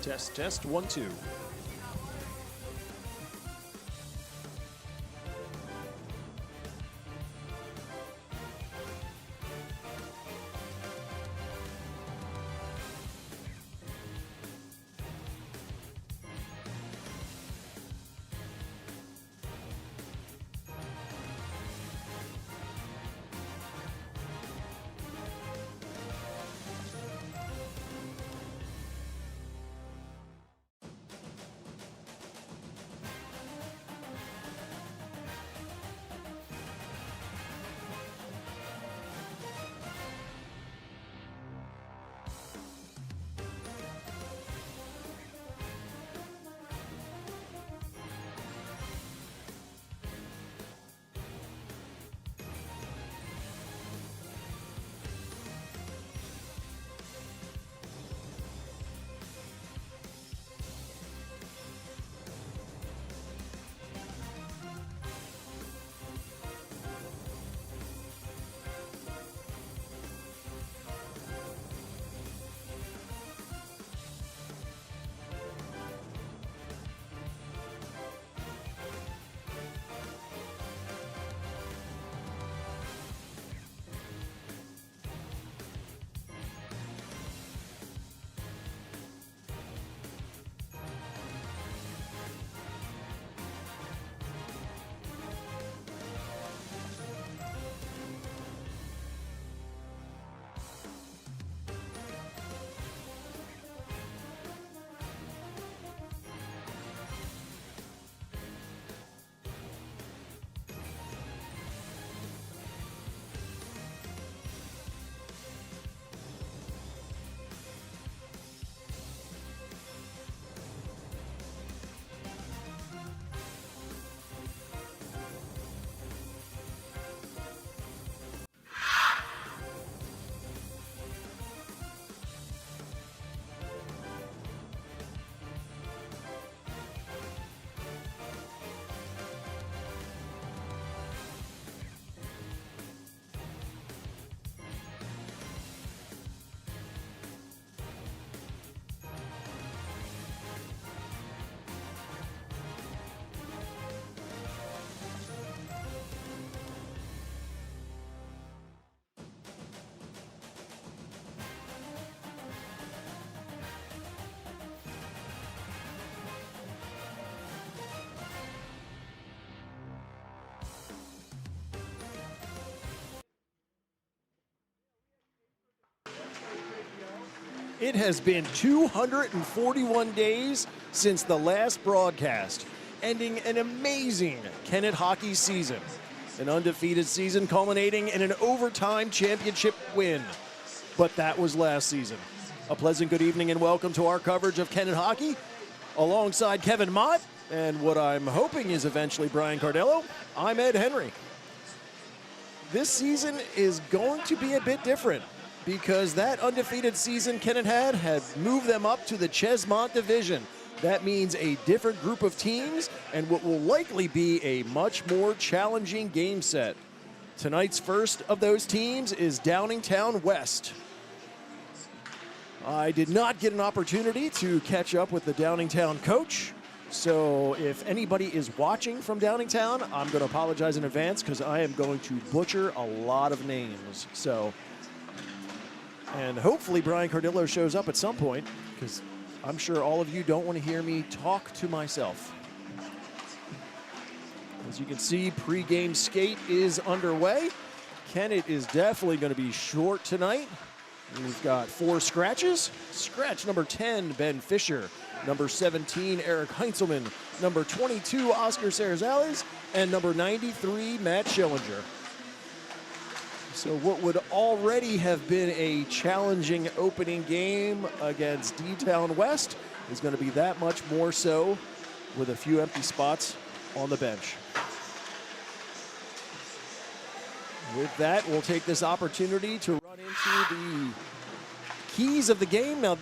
Test, test, 1, 2. It has been 241 days since the last broadcast, ending an amazing Kennett hockey season. An undefeated season culminating in an overtime championship win. But that was last season. A pleasant good evening and welcome to our coverage of Kennett hockey. Alongside Kevin Mott and what I'm hoping is eventually Brian Cardillo, I'm Ed Henry. This season is going to be a bit different, because that undefeated season Kennett had moved them up to the Chesmont Division. That means a different group of teams and what will likely be a much more challenging game set. Tonight's first of those teams is Downingtown West. I did not get an opportunity to catch up with the Downingtown coach, so if anybody is watching from Downingtown, I'm going to apologize in advance because I am going to butcher a lot of names. And hopefully Brian Cardillo shows up at some point, because I'm sure all of you don't want to hear me talk to myself. As you can see, pregame skate is underway. Kennett is definitely going to be short tonight. We've got 4 scratches. Scratch number 10, Ben Fisher. Number 17, Eric Heinzelman. Number 22, Oscar Sarazales. And number 93, Matt Schillinger. So what would already have been a challenging opening game against D-Town West is going to be that much more so with a few empty spots on the bench. With that, we'll take this opportunity to run into the keys of the game. Now,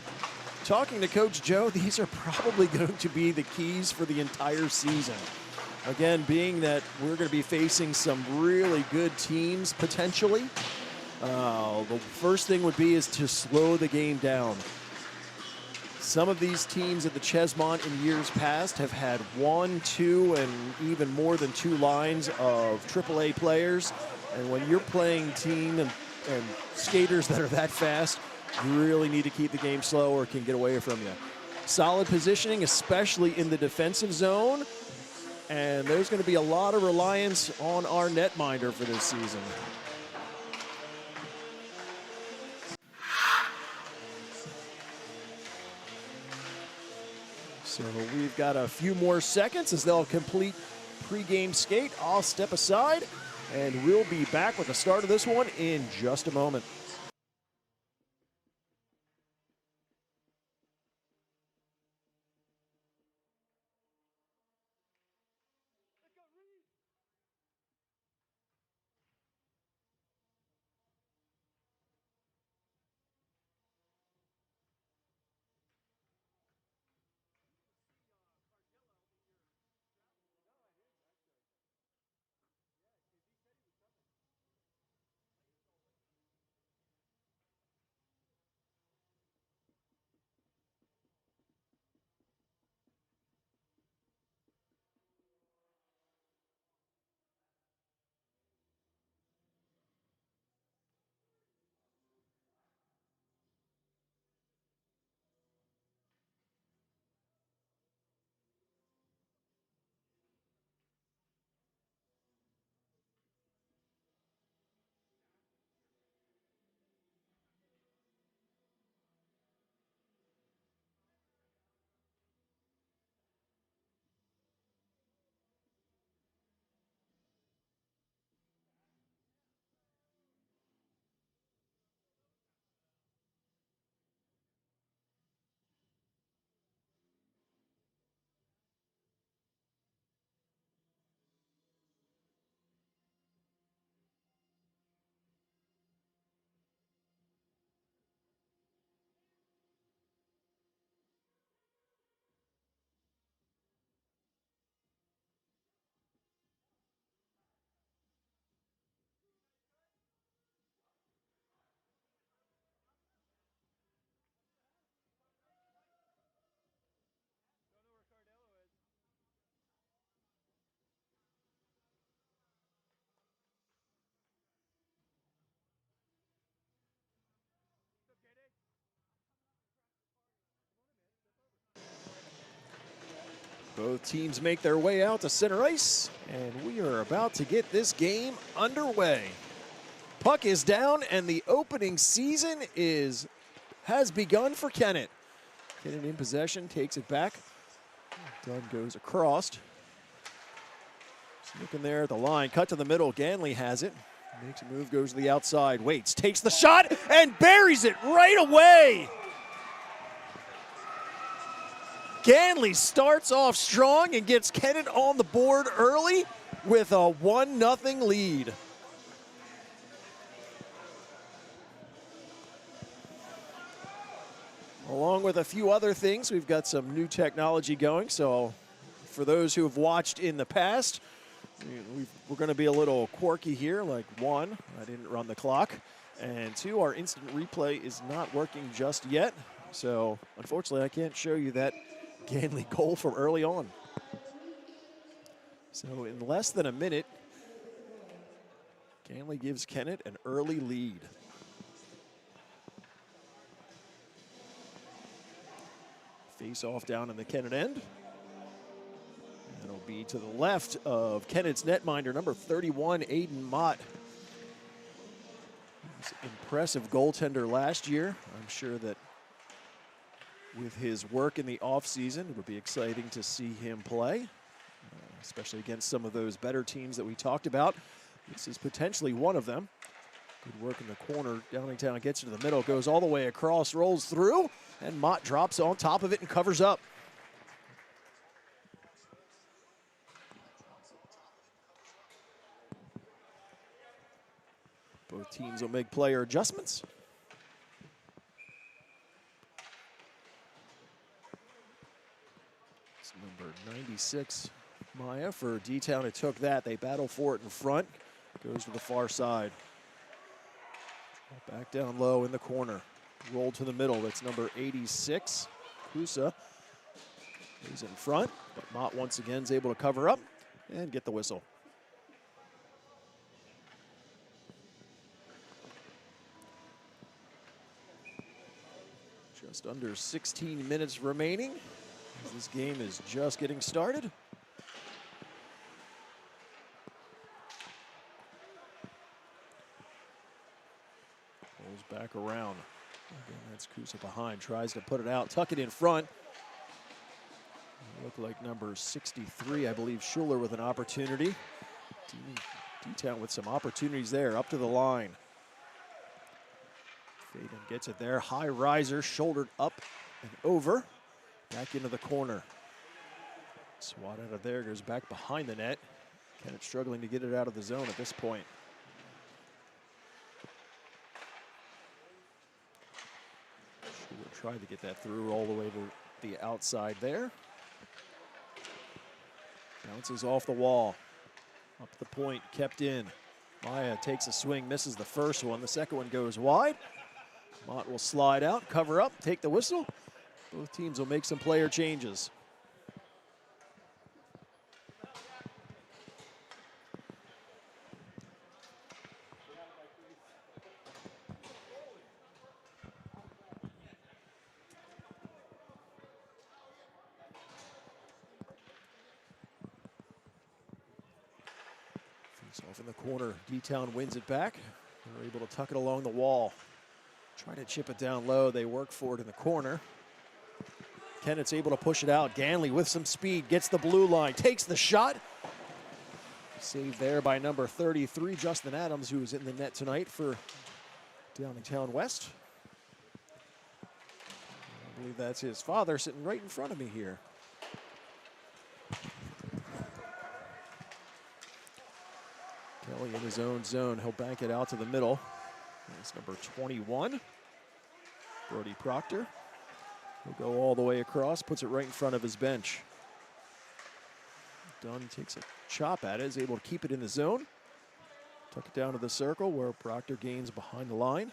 talking to Coach Joe, these are probably going to be the keys for the entire season. Again, being that we're going to be facing some really good teams potentially, the first thing would be is to slow the game down. Some of these teams at the Chesmont in years past have had 1, 2, and even more than 2 lines of AAA players. And when you're playing team and skaters that are that fast, you really need to keep the game slow or it can get away from you. Solid positioning, especially in the defensive zone. And there's going to be a lot of reliance on our netminder for this season. So we've got a few more seconds as they'll complete pregame skate. I'll step aside, and we'll be back with the start of this one in just a moment. Both teams make their way out to center ice, and we are about to get this game underway. Puck is down, and the opening season has begun for Kennett. Kennett in possession, takes it back. Dunn goes across. Just looking there at the line, cut to the middle. Ganley has it. Makes a move, goes to the outside, waits, takes the shot, and buries it right away. Ganley starts off strong and gets Kennett on the board early with a 1-0 lead. Along with a few other things, we've got some new technology going. So for those who have watched in the past, we're going to be a little quirky here. Like 1, I didn't run the clock. And 2, our instant replay is not working just yet. So unfortunately, I can't show you that Ganley goal from early on. So in less than a minute, Ganley gives Kennett an early lead. Face off down in the Kennett end. That'll be to the left of Kennett's netminder, number 31, Aiden Mott. He was an impressive goaltender last year. I'm sure that with his work in the offseason, it would be exciting to see him play, especially against some of those better teams that we talked about. This is potentially one of them. Good work in the corner. Downingtown gets to the middle, goes all the way across, rolls through, and Mott drops on top of it and covers up. Both teams will make player adjustments. Number 96, Maya for D-Town. It took that. They battle for it in front. Goes to the far side. Back down low in the corner. Roll to the middle. That's number 86. Kusa is in front, but Mott once again is able to cover up and get the whistle. Just under 16 minutes remaining as this game is just getting started. Pulls back around. Again, that's Kusa behind. Tries to put it out, tuck it in front. Look like number 63, I believe, Schuler with an opportunity. D-Town with some opportunities there, up to the line. Faden gets it there. High riser, shouldered up and over. Back into the corner. Swat out of there, goes back behind the net. Kennett struggling to get it out of the zone at this point. Schuler tried to get that through all the way to the outside there. Bounces off the wall. Up the point, kept in. Maya takes a swing, misses the first one. The second one goes wide. Mott will slide out, cover up, take the whistle. Both teams will make some player changes. Off in the corner, D-Town wins it back. They're able to tuck it along the wall. Trying to chip it down low, they work for it in the corner. Kennett's able to push it out. Ganley with some speed, gets the blue line, takes the shot. Saved there by number 33, Justin Adams, who is in the net tonight for Downingtown West. I believe that's his father sitting right in front of me here. Kelly in his own zone. He'll bank it out to the middle. That's number 21, Brody Proctor. He'll go all the way across, puts it right in front of his bench. Dunn takes a chop at it, is able to keep it in the zone. Tuck it down to the circle where Proctor gains behind the line.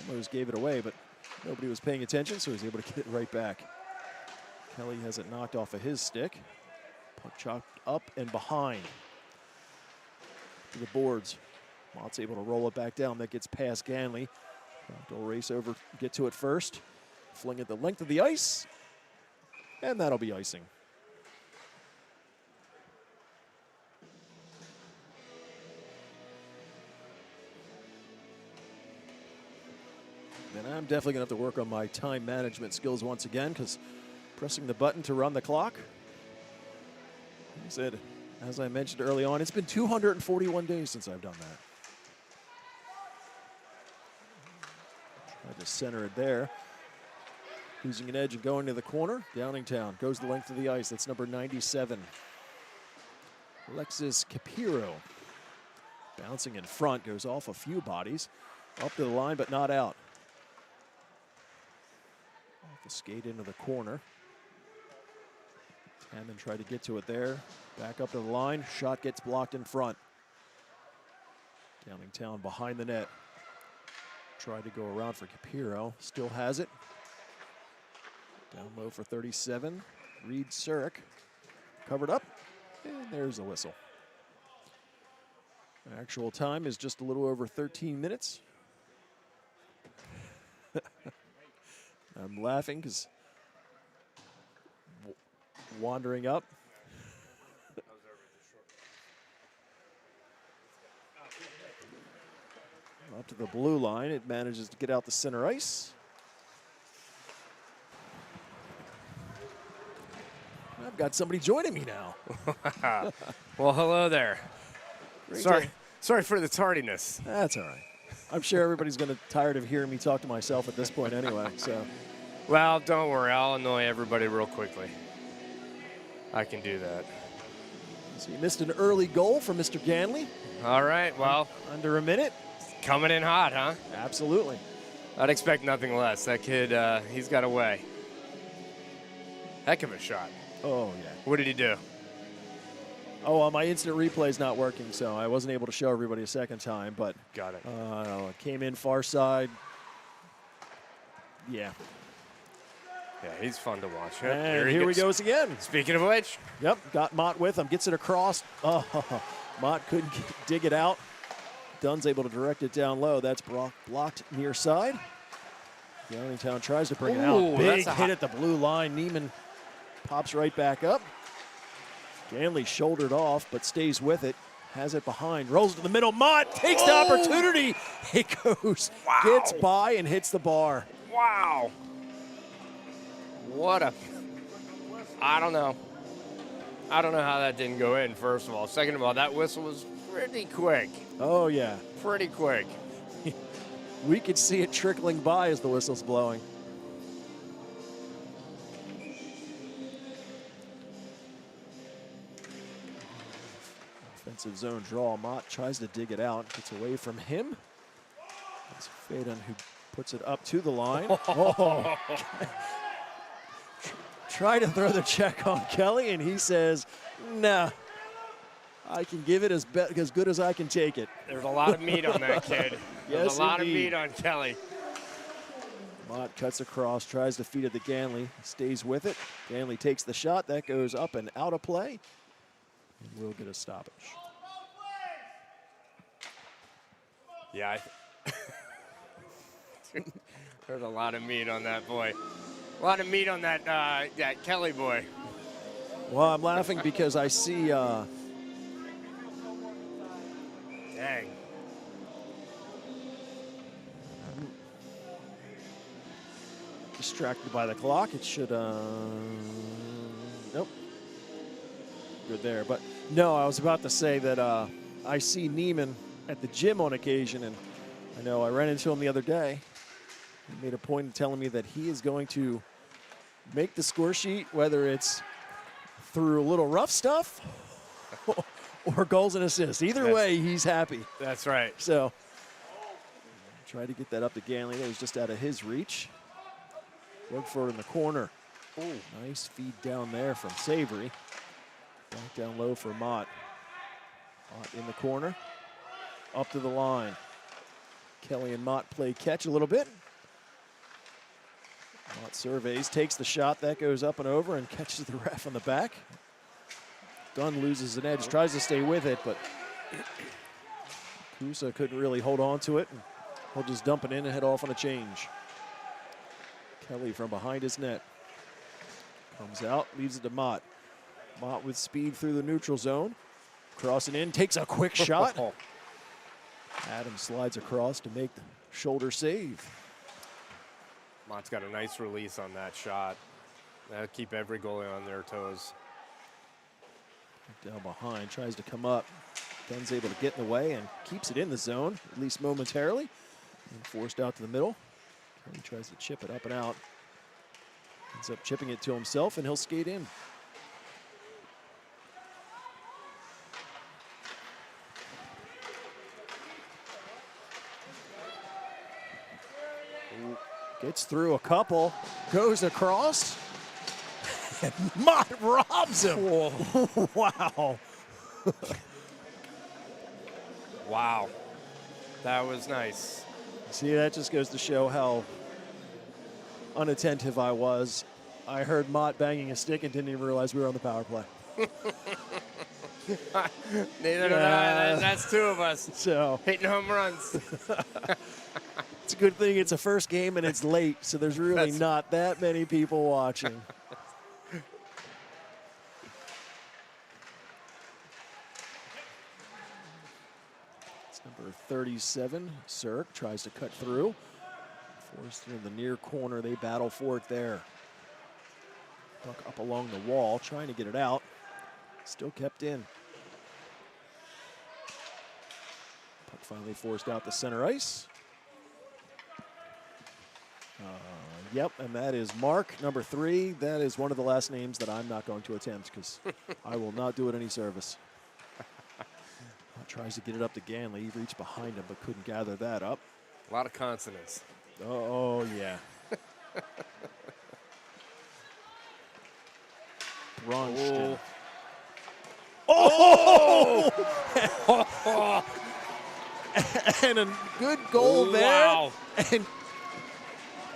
Almost gave it away, but nobody was paying attention, so he's able to get it right back. Kelly has it knocked off of his stick. Puck chopped up and behind to the boards. Mott's able to roll it back down. That gets past Ganley. They'll race over, get to it first. Fling it the length of the ice, and that'll be icing. And I'm definitely going to have to work on my time management skills once again, because pressing the button to run the clock, like I said, as I mentioned early on, it's been 241 days since I've done that. Tried to center it there. Losing an edge and going to the corner. Downingtown goes the length of the ice. That's number 97. Alexis Capiro. Bouncing in front, goes off a few bodies. Up to the line, but not out. Off the skate into the corner. Hammond tried to get to it there. Back up to the line. Shot gets blocked in front. Downingtown behind the net. Tried to go around for Capiro. Still has it. Down low for 37. Reed Surik. Covered up. And there's the whistle. Actual time is just a little over 13 minutes. I'm laughing because wandering up. Up to the blue line. It manages to get out the center ice. I've got somebody joining me now. Well, hello there. Great Sorry for the tardiness. That's all right. I'm sure everybody's going to tired of hearing me talk to myself at this point anyway. So, Well, don't worry. I'll annoy everybody real quickly. I can do that. so you missed an early goal from Mr. Ganley. All right. Well, Under a minute. coming in hot, huh? Absolutely. I'd expect nothing less. That kid, he's got a way. Heck of a shot. Oh, yeah. What did he do? Oh, my instant replay's not working, so I wasn't able to show everybody a second time, but Got it. came in far side. Yeah. Yeah, he's fun to watch. And here he goes again. Speaking of which. Yep, got Mott with him. Gets it across. Oh, Mott couldn't dig it out. Dunn's able to direct it down low. That's blocked near side. Downingtown tries to bring it out. Big hit at the blue line. Neiman pops right back up. Ganley shouldered off, but stays with it. Has it behind. Rolls to the middle. Mott takes the opportunity. He goes, gets by and hits the bar. Wow. What a, I don't know. I don't know how that didn't go in, first of all. Second of all, that whistle was pretty quick. Oh, yeah. Pretty quick. We could see it trickling by as the whistle's blowing. Offensive zone draw. Mott tries to dig it out. Gets away from him. It's Faden who puts it up to the line. Oh. Try to throw the check on Kelly, and he says, nah, I can give it as good as I can take it. There's a lot of meat on that kid. There's a lot of meat on Kelly. Mott cuts across, tries to feed it to Ganley, stays with it. Ganley takes the shot. That goes up and out of play. And we'll get a stoppage. Yeah, there's a lot of meat on that boy. A lot of meat on that that Kelly boy. Well, I'm laughing because I see. Dang. Distracted by the clock. It should. Nope. Good there. But no, I was about to say that I see Neiman at the gym on occasion, and I know I ran into him the other day. He made a point of telling me that he is going to make the score sheet, whether it's through a little rough stuff or goals and assists. Either way, he's happy. That's right. So try to get that up to Ganley. That was just out of his reach. Look for it in the corner. Ooh. Nice feed down there from Savory. Back down low for Mott. Mott in the corner. Up to the line. Kelly and Mott play catch a little bit. Mott surveys, takes the shot. That goes up and over and catches the ref on the back. Dunn loses an edge, tries to stay with it, but Kusa couldn't really hold on to it. And he'll just dump it in and head off on a change. Kelly from behind his net. Comes out, leaves it to Mott. Mott with speed through the neutral zone. Crossing in, takes a quick shot. Adams slides across to make the shoulder save. Mott's got a nice release on that shot. That'll keep every goalie on their toes. Down behind, tries to come up. Dunn's able to get in the way and keeps it in the zone, at least momentarily. And forced out to the middle. He tries to chip it up and out. Ends up chipping it to himself, and he'll skate in. Gets through a couple, goes across, and Mott robs him. Wow. Wow. That was nice. See, that just goes to show how unattentive I was. I heard Mott banging a stick and didn't even realize we were on the power play. Neither did I. That's two of us. So hitting home runs. It's a good thing it's a first game and it's late, so there's really not that many people watching. It's number 37, Sirk, tries to cut through. Forced into the near corner, they battle for it there. Puck up along the wall, trying to get it out. Still kept in. Puck finally forced out to center ice. Yep, and that is Mark, number 3. That is one of the last names that I'm not going to attempt because I will not do it any service. Tries to get it up to Ganley. He reached behind him but couldn't gather that up. A lot of consonants. Oh, yeah. Brunched. Oh! And a good goal there. Wow. And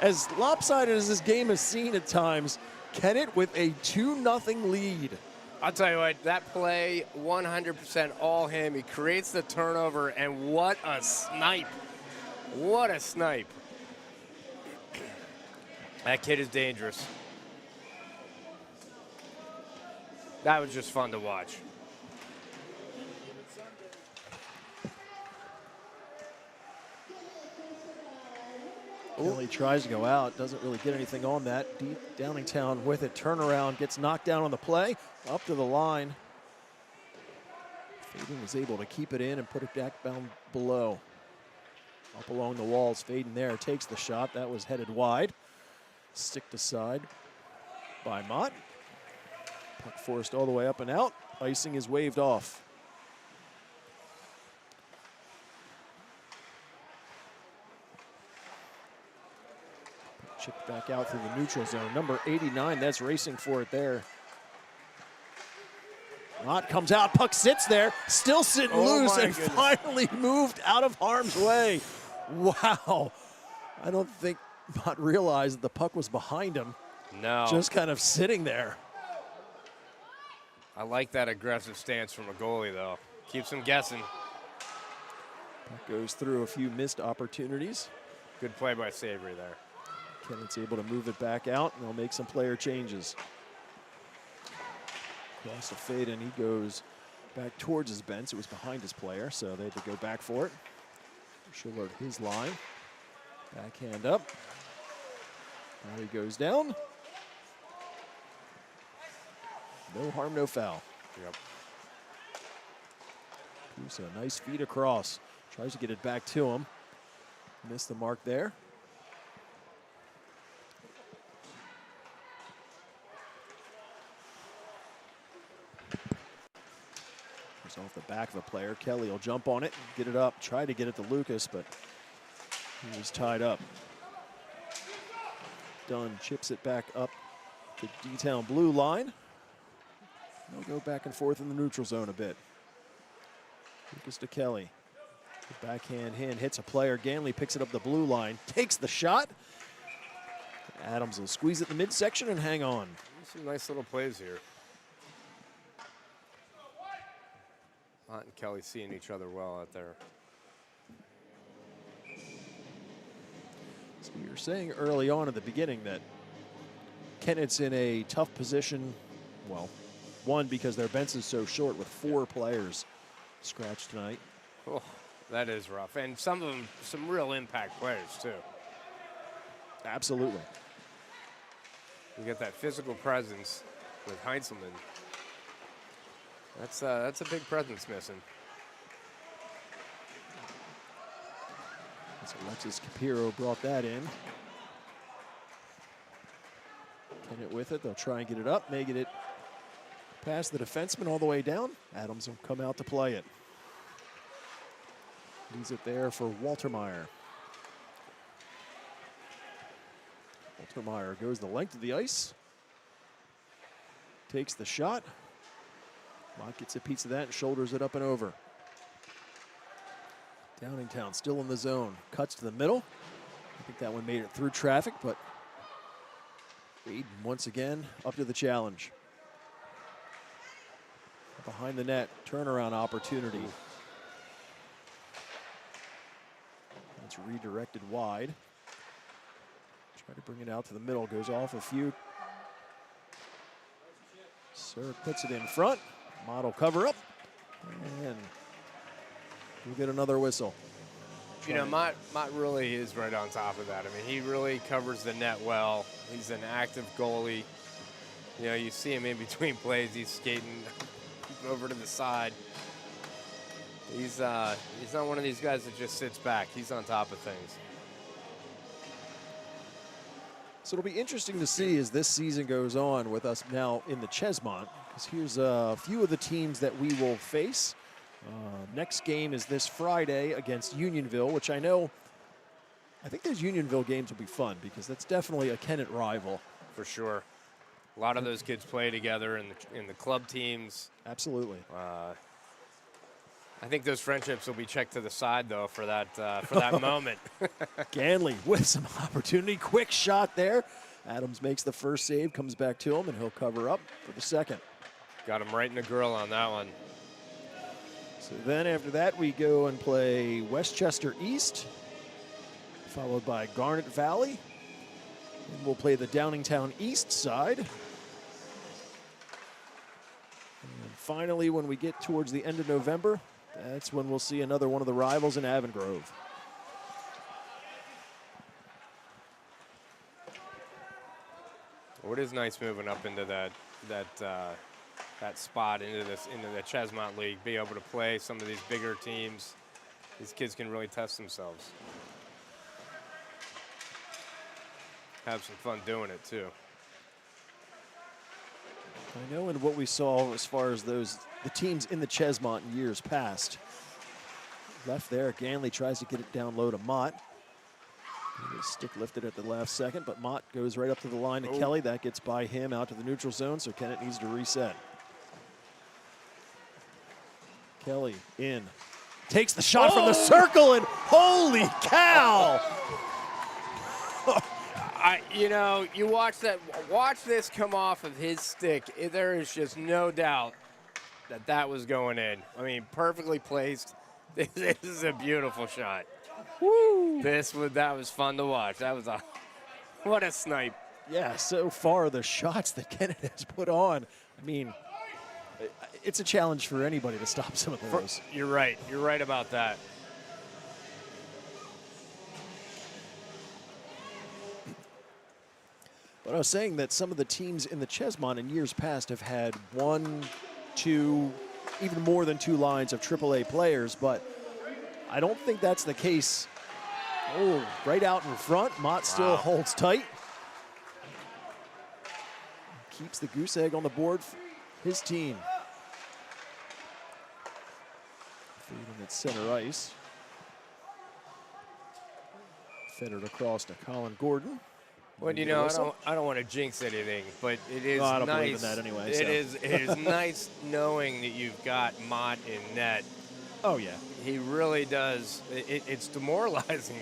As lopsided as this game is seen at times, Kennett with a 2-0 lead. I'll tell you what, that play, 100% all him. He creates the turnover, and what a snipe. What a snipe. That kid is dangerous. That was just fun to watch. Kelly tries to go out, doesn't really get anything on that. Deep Downingtown with it, turnaround, gets knocked down on the play, up to the line. Faden was able to keep it in and put it back down below. Up along the walls, Faden there takes the shot. That was headed wide. Sticked aside by Mott. Puck forced all the way up and out. Icing is waved off. Chipped back out through the neutral zone. Number 89, that's racing for it there. Mott comes out, puck sits there, still sitting loose, and finally moved out of harm's way. Wow. I don't think Mott realized the puck was behind him. No. Just kind of sitting there. I like that aggressive stance from a goalie, though. Keeps him guessing. Puck goes through a few missed opportunities. Good play by Savory there. Kennett's able to move it back out, and they'll make some player changes. Cross to Faden, he goes back towards his bench. It was behind his player, so they had to go back for it. Schiller his line. Backhand up. Now he goes down. No harm, no foul. Yep. Pusa, nice feed across. Tries to get it back to him. Missed the mark there. It's off the back of the player. Kelly will jump on it, get it up, try to get it to Lucas, but he was tied up. Dunn chips it back up to D-Town blue line. They'll go back and forth in the neutral zone a bit. Lucas to Kelly. The backhand hand hits a player. Ganley picks it up the blue line, takes the shot. Adams will squeeze it in the midsection and hang on. Some nice little plays here. Mott and Kelly seeing each other well out there. So we were saying early on at the beginning that Kennett's in a tough position. Well, one, because their bench is so short with 4 players scratched tonight. Oh, that is rough. And some of them, some real impact players, too. Absolutely. You get that physical presence with Heinzelman. That's a big presence missing. So Alexis Capiro brought that in. Kennett with it. They'll try and get it up, make it past the defenseman all the way down. Adams will come out to play it. Leaves it there for Waltermeyer. Waltermeyer goes the length of the ice. Takes the shot. Mott gets a piece of that and shoulders it up and over. Downingtown still in the zone. Cuts to the middle. I think that one made it through traffic, but Wade once again up to the challenge. Behind the net, turnaround opportunity. It's redirected wide. Try to bring it out to the middle, goes off a few. Sir puts it in front. Model cover up. And we'll get another whistle. You know, Mott really is right on top of that. I mean, he really covers the net well. He's an active goalie. You know, you see him in between plays. He's skating over to the side. He's not one of these guys that just sits back. He's on top of things. So it'll be interesting to see as this season goes on with us now in the Chesmont, because here's a few of the teams that we will face. Next game is this Friday against Unionville, which I think those Unionville games will be fun because that's definitely a Kennett rival. For sure. A lot of those kids play together in the club teams. Absolutely. I think those friendships will be checked to the side, though, for that moment. Ganley with some opportunity. Quick shot there. Adams makes the first save, comes back to him, and he'll cover up for the second. Got him right in the grill on that one. So then after that, we go and play Westchester East, followed by Garnet Valley. And we'll play the Downingtown East side. And finally, when we get towards the end of November, that's when we'll see another one of the rivals in Avongrove. Well, it is nice moving up into that spot into the Chesmont League, be able to play some of these bigger teams. These kids can really test themselves. Have some fun doing it too. I know in what we saw as far as the teams in the Chesmont in years past. Left there, Ganley tries to get it down low to Mott. Stick lifted at the last second, but Mott goes right up to the line to Kelly. That gets by him out to the neutral zone, so Kennett needs to reset. Kelly in. Takes the shot from the circle, and holy cow! You watch this come off of his stick. There is just no doubt that was going in. I mean, perfectly placed. This is a beautiful shot. Woo! That was fun to watch. What a snipe. Yeah, so far the shots that Kennett has put on, I mean, it's a challenge for anybody to stop some of those. You're right. You're right about that. But I was saying that some of the teams in the Chesmont in years past have had 1, 2, even more than 2 lines of AAA players, but I don't think that's the case. Oh, right out in front. Mott still holds tight. Keeps the goose egg on the board for his team. Feeding at center ice. Fed it across to Colin Gordon. Well, I don't want to jinx anything, but it is I don't nice. believe in that anyway. It is nice knowing that you've got Mott in net. Oh, yeah. He really does. It's demoralizing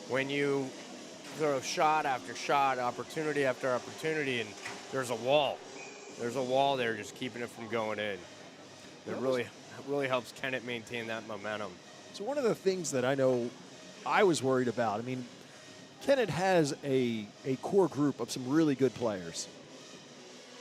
when you throw shot after shot, opportunity after opportunity, and there's a wall. There's a wall there just keeping it from going in. It really helps Kennett maintain that momentum. So one of the things that I know I was worried about, I mean, Kennett has a core group of some really good players.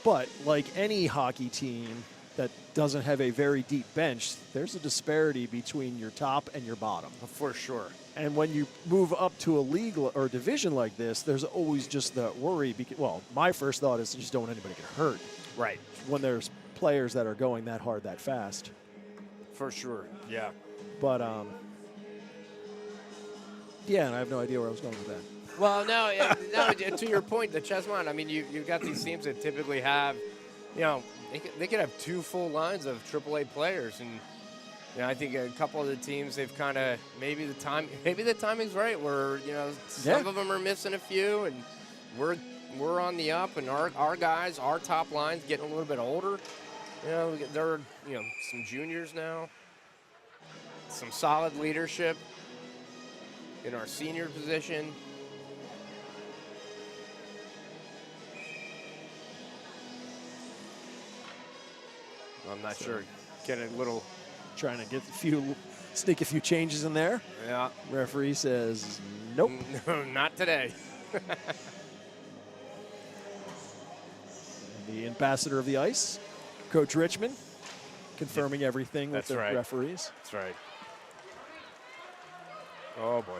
But like any hockey team that doesn't have a very deep bench, there's a disparity between your top and your bottom. For sure. And when you move up to a league or a division like this, there's always just the worry. Well, my first thought is you just don't want anybody to get hurt. Right. When there's players that are going that hard that fast. For sure, yeah. But, yeah, and I have no idea where I was going with that. Well, no, to your point, the Chesmont, I mean, you've got these teams that typically have, they could have 2 full lines of AAA players. And, I think a couple of the teams, they've kind of, maybe the timing's right where, some of them are missing a few, and we're on the up, and our guys, our top line's getting a little bit older. There are, some juniors now, some solid leadership in our senior position. I'm not sure. Get a little. Trying to sneak a few changes in there. Yeah. Referee says, nope. No, not today. The ambassador of the ice, Coach Richmond, confirming everything with the referees. That's right. Oh, boy.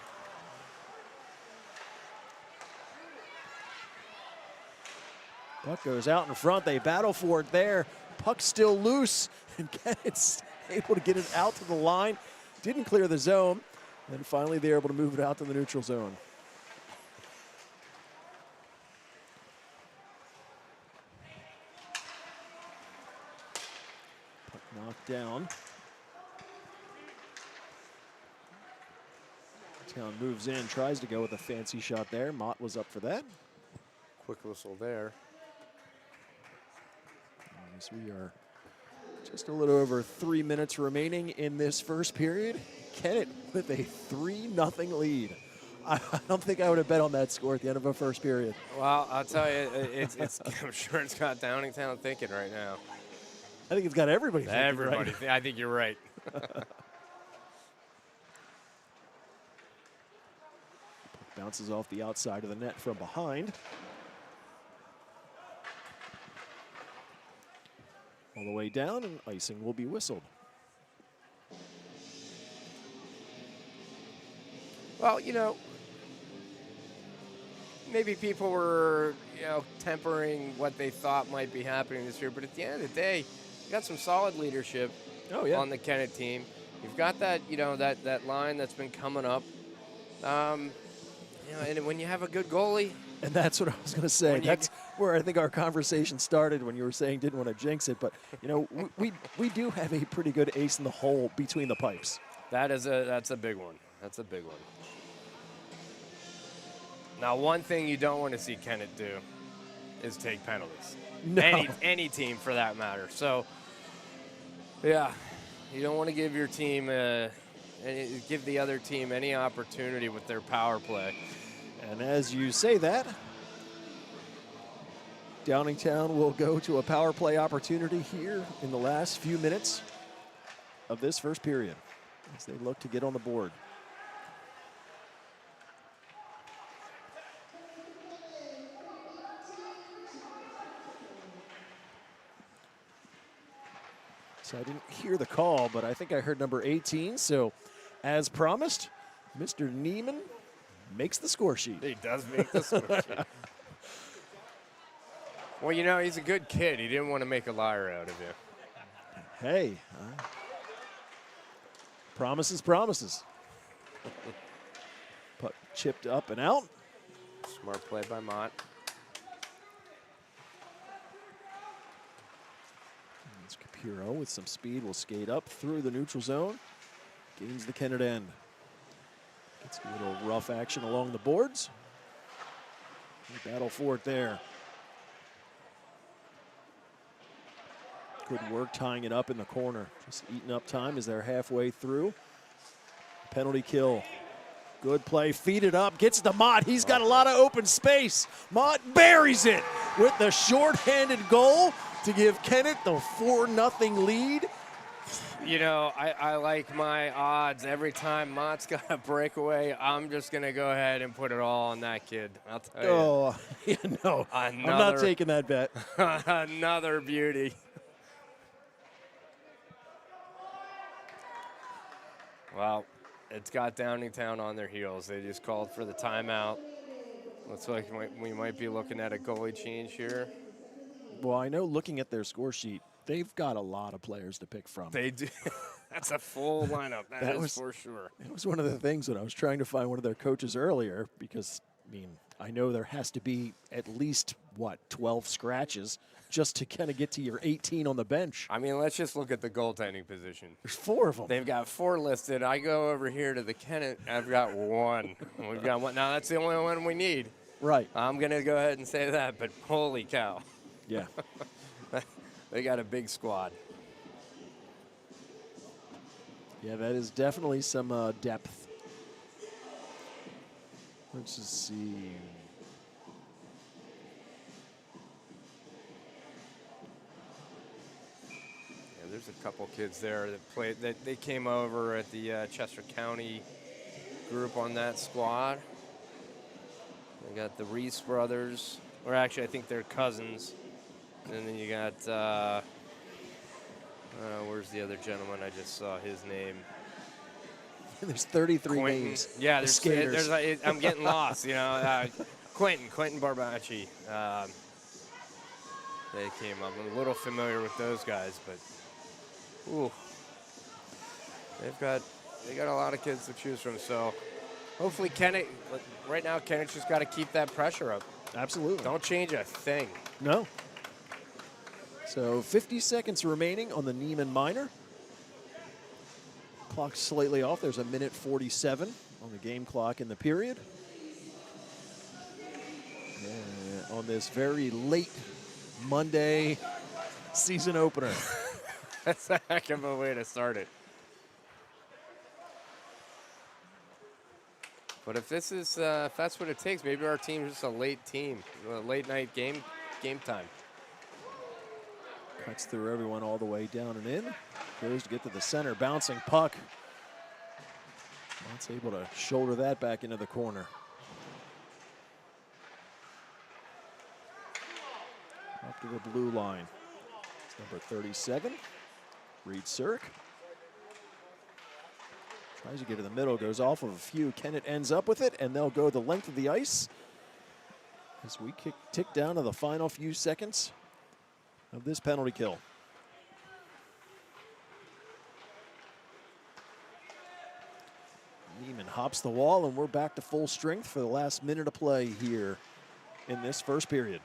Puck goes out in front. They battle for it there. Puck's still loose, and Kennett's able to get it out to the line. Didn't clear the zone. And finally, they're able to move it out to the neutral zone. Puck knocked down. Town moves in, tries to go with a fancy shot there. Mott was up for that. Quick whistle there. As we are Just a little over 3 minutes remaining in this first period. Kennett with a 3-0 lead. I don't think I would have bet on that score at the end of a first period. Well, I'll tell you, I'm sure it's got Downingtown thinking right now. I think it's got everybody thinking. Everybody. Right? I think you're right. Bounces off the outside of the net from behind. All the way down, and icing will be whistled. Well, maybe people were, tempering what they thought might be happening this year. But at the end of the day, you got some solid leadership on the Kennett team. You've got that, that line that's been coming up. And when you have a good goalie. And that's what I was going to say. That's where I think our conversation started when you were saying didn't want to jinx it. But, we do have a pretty good ace in the hole between the pipes. That's a big one. That's a big one. Now, one thing you don't want to see Kennett do is take penalties. No. Any team for that matter. So, yeah, you don't want to give your team give the other team any opportunity with their power play. And as you say that, Downingtown will go to a power play opportunity here in the last few minutes of this first period as they look to get on the board. So I didn't hear the call, but I think I heard number 18. So as promised, Mr. Neiman makes the score sheet. He does make the score sheet. Well, he's a good kid. He didn't want to make a liar out of you. Hey, promises. Puck chipped up and out. Smart play by Mott. It's Capiro with some speed will skate up through the neutral zone. Gains the Kennett end. Gets a little rough action along the boards. They battle for it there. Good work tying it up in the corner. Just eating up time as they're halfway through. Penalty kill. Good play, feed it up, gets to Mott. He's got a lot of open space. Mott buries it with the shorthanded goal to give Kennett the 4-0 lead. I like my odds. Every time Mott's got a breakaway, I'm just going to go ahead and put it all on that kid. I'll tell you. Oh, yeah, no. I'm not taking that bet. Another beauty. Well, it's got Downingtown on their heels. They just called for the timeout. Looks like we might be looking at a goalie change here. Well, I know looking at their score sheet, they've got a lot of players to pick from. They do. That's a full lineup. That is for sure. It was one of the things when I was trying to find one of their coaches earlier because, I know there has to be at least, 12 scratches just to kind of get to your 18 on the bench. Let's just look at the goaltending position. There's 4 of them. They've got 4 listed. I go over here to the Kennett. I've got 1. We've got 1. Now, that's the only one we need. Right. I'm going to go ahead and say that, but holy cow. Yeah. They got a big squad. Yeah, that is definitely some depth. Let's just see. Yeah, there's a couple kids there that played. That they came over at the Chester County group on that squad. They got the Reese brothers, or actually, I think they're cousins. And then you got. Where's the other gentleman? I just saw his name. There's 33 Quentin. names. Yeah, skaters. I'm getting lost, Quentin Barbaci. They came up. I'm a little familiar with those guys, but they got a lot of kids to choose from. So hopefully Kennett. Right now, Kennett's just got to keep that pressure up. Absolutely. Don't change a thing. No. So 50 seconds remaining on the Neiman Minor. Clock slightly off. There's a minute 47 on the game clock in the period. And on this very late Monday season opener. That's a heck of a way to start it. But if this is, if that's what it takes, maybe our team's just a late team, a late night game time. Cuts through everyone all the way down and in. Goes to get to the center, bouncing puck. Not able to shoulder that back into the corner. Up to the blue line. It's number 37, Reed Cirk. Tries to get to the middle, goes off of a few. Kennett ends up with it, and they'll go the length of the ice as we tick down to the final few seconds of this penalty kill. Neiman hops the wall, and we're back to full strength for the last minute of play here in this first period.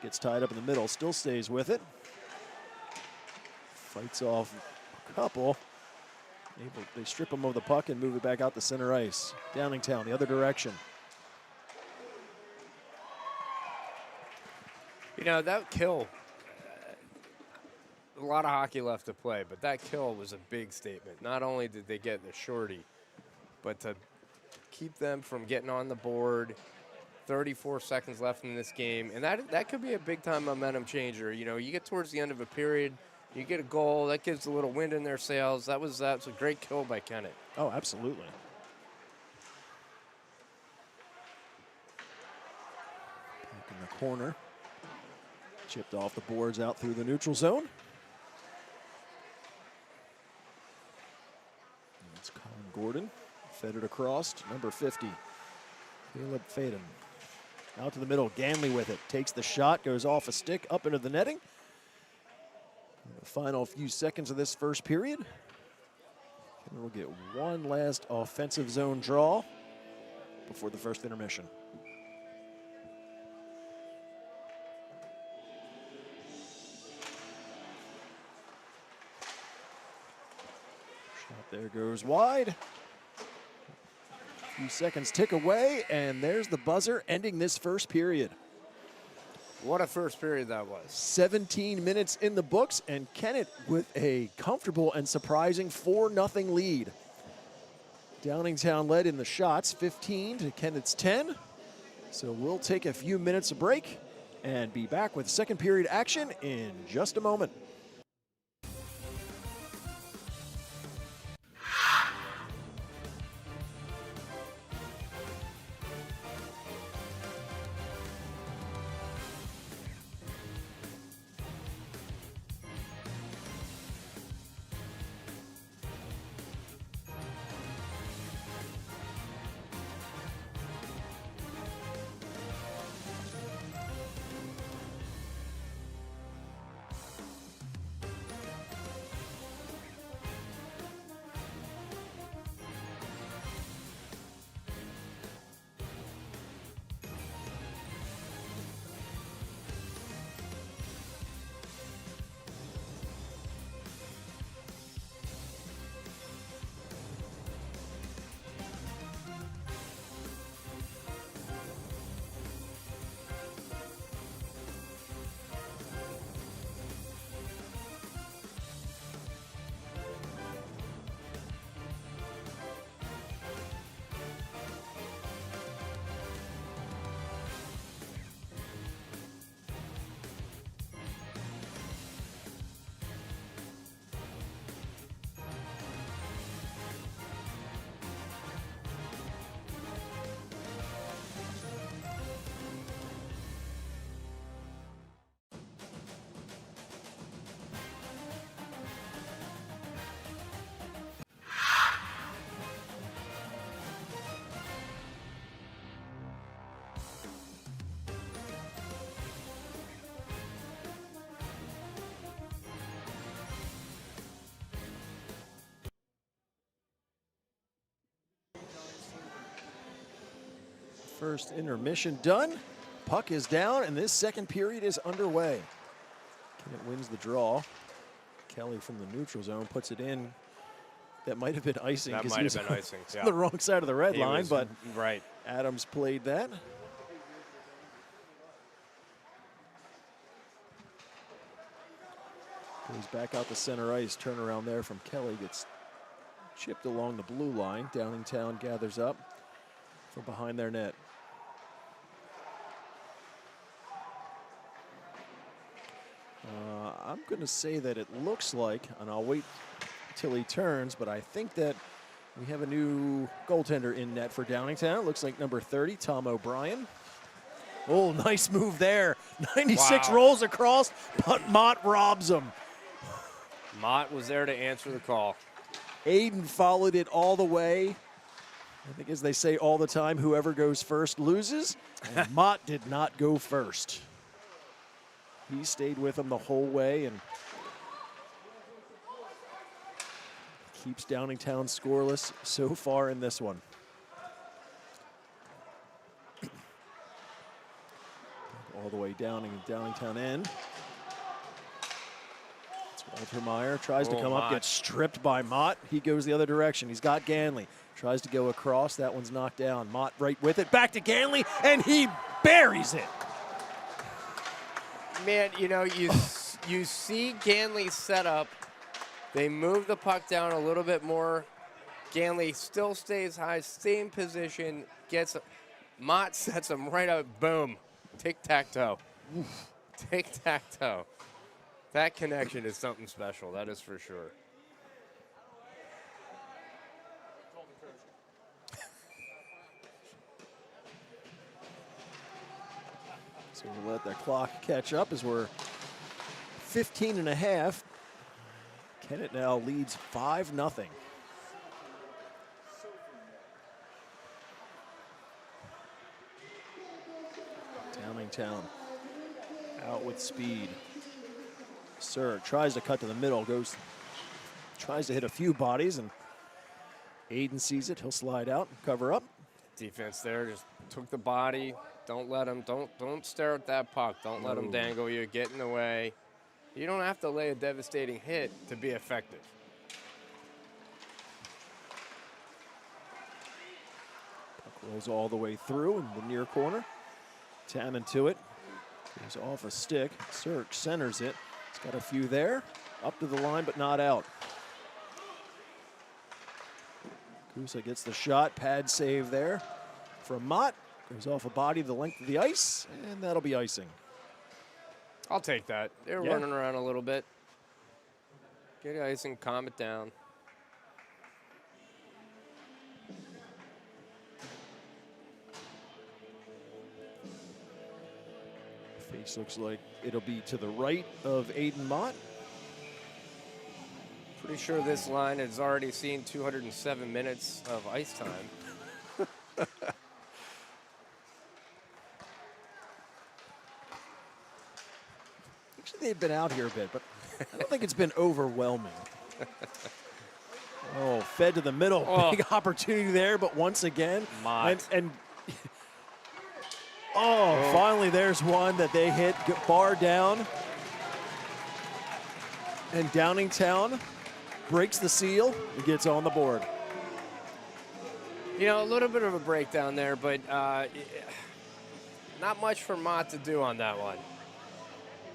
Gets tied up in the middle, still stays with it. Fights off a couple. They strip him of the puck and move it back out the center ice. Downingtown, the other direction. You know, that kill, a lot of hockey left to play, but that kill was a big statement. Not only did they get the shorty, but to keep them from getting on the board. 34 seconds left in this game, and that could be a big-time momentum changer. You know, you get towards the end of a period, you get a goal, that gives a little wind in their sails. That's a great kill by Kennett. Oh, absolutely. Back in the corner. Chipped off the boards out through the neutral zone. It's Colin Gordon. Fed it across to number 50, Caleb Faden. Out to the middle, Ganley with it. Takes the shot, goes off a stick, up into the netting. In the final few seconds of this first period. And we'll get one last offensive zone draw before the first intermission. Shot there goes wide. Few seconds tick away, and there's the buzzer ending this first period. What a first period that was. 17 minutes in the books, and Kennett with a comfortable and surprising 4-0 lead. Downingtown led in the shots, 15 to Kennett's 10. So we'll take a few minutes of break and be back with second period action in just a moment. First intermission done. Puck is down, and this second period is underway. Kennett wins the draw. Kelly from the neutral zone puts it in. That might have been icing. That might have been icing. Yeah. On the wrong side of the red line, but right. Adams played that. Back out to center ice. Turnaround there from Kelly. Gets chipped along the blue line. Downingtown gathers up from behind their net. I'm going to say that it looks like, and I'll wait till he turns, but I think that we have a new goaltender in net for Downingtown. It looks like number 30, Tom O'Brien. Oh, nice move there. 96 Wow. rolls across, but Mott robs him. Mott was there to answer the call. Aiden followed it all the way. I think, as they say all the time, whoever goes first loses. And Mott did not go first. He stayed with him the whole way and keeps Downingtown scoreless so far in this one. All the way down in Downingtown end. It's Walter Meyer, tries to come up, gets stripped by Mott. He goes the other direction. He's got Ganley. Tries to go across. That one's knocked down. Mott right with it. Back to Ganley, and he buries it. Man, you know, you see Ganley set up. They move the puck down a little bit more. Ganley still stays high, same position, gets Mott sets him right up, boom. Tic-tac-toe. Tic-tac-toe. That connection is something special, that is for sure. So we'll let the clock catch up as we're 15 and a half. Kennett now leads 5-0. Downingtown out with speed. Sir tries to cut to the middle, tries to hit a few bodies, and Aiden sees it. He'll slide out and cover up. Defense there just took the body. Don't let him, don't stare at that puck. Don't let him dangle you, get in the way. You don't have to lay a devastating hit to be effective. Puck rolls all the way through in the near corner. Tammon to it. Goes off a stick. Sirk centers it. He's got a few there. Up to the line, but not out. Kusa gets the shot. Pad save there from Mott. Goes off a body the length of the ice, and that'll be icing. I'll take that. They're running around a little bit. Get icing, calm it down. Face looks like it'll be to the right of Aiden Mott. Pretty sure this line has already seen 207 minutes of ice time. Actually, they've been out here a bit, but I don't think it's been overwhelming. Oh, fed to the middle. Big opportunity there, but once again. Finally there's one that they hit, bar down. And Downingtown breaks the seal and gets on the board. You know, a little bit of a breakdown there, but not much for Mott to do on that one.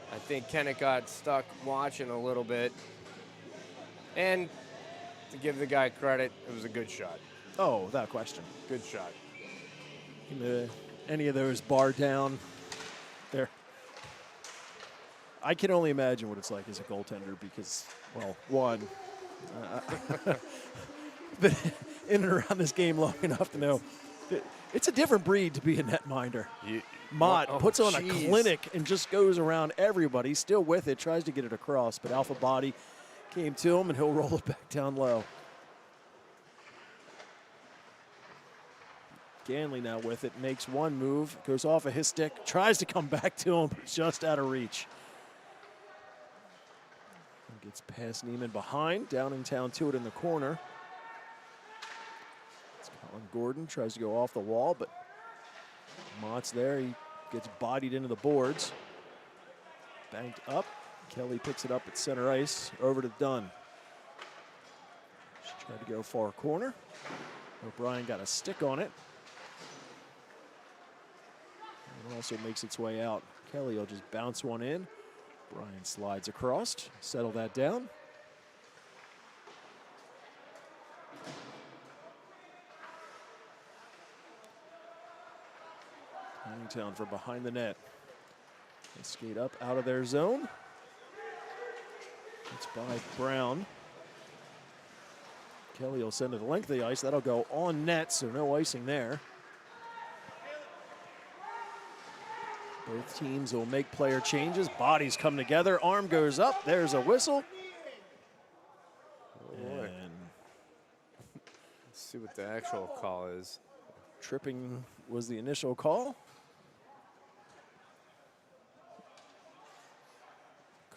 I think Kennett got stuck watching a little bit. And to give the guy credit, it was a good shot. Oh, without question. Good shot. Any of those bar down there. I can only imagine what it's like as a goaltender because, well, one, been in and around this game long enough to know it's a different breed to be a netminder. Mott puts on a clinic and just goes around everybody, still with it, tries to get it across, but Alpha Body came to him and he'll roll it back down low. Ganley now with it, makes one move, goes off of his stick, tries to come back to him, but just out of reach. Gets past Neiman behind, Downingtown to it in the corner. It's Colin Gordon, tries to go off the wall, but Mott's there, he gets bodied into the boards. Banked up, Kelly picks it up at center ice, over to Dunn. Just tried to go far corner. O'Brien got a stick on it. And also makes its way out. Kelly will just bounce one in. Brian slides across, settle that down. Downingtown for behind the net. They skate up out of their zone. It's by Brown. Kelly will send it the length of the ice. That'll go on net, so no icing there. Both teams will make player changes. Bodies come together. Arm goes up. There's a whistle. And let's see what the actual call is. Tripping was the initial call.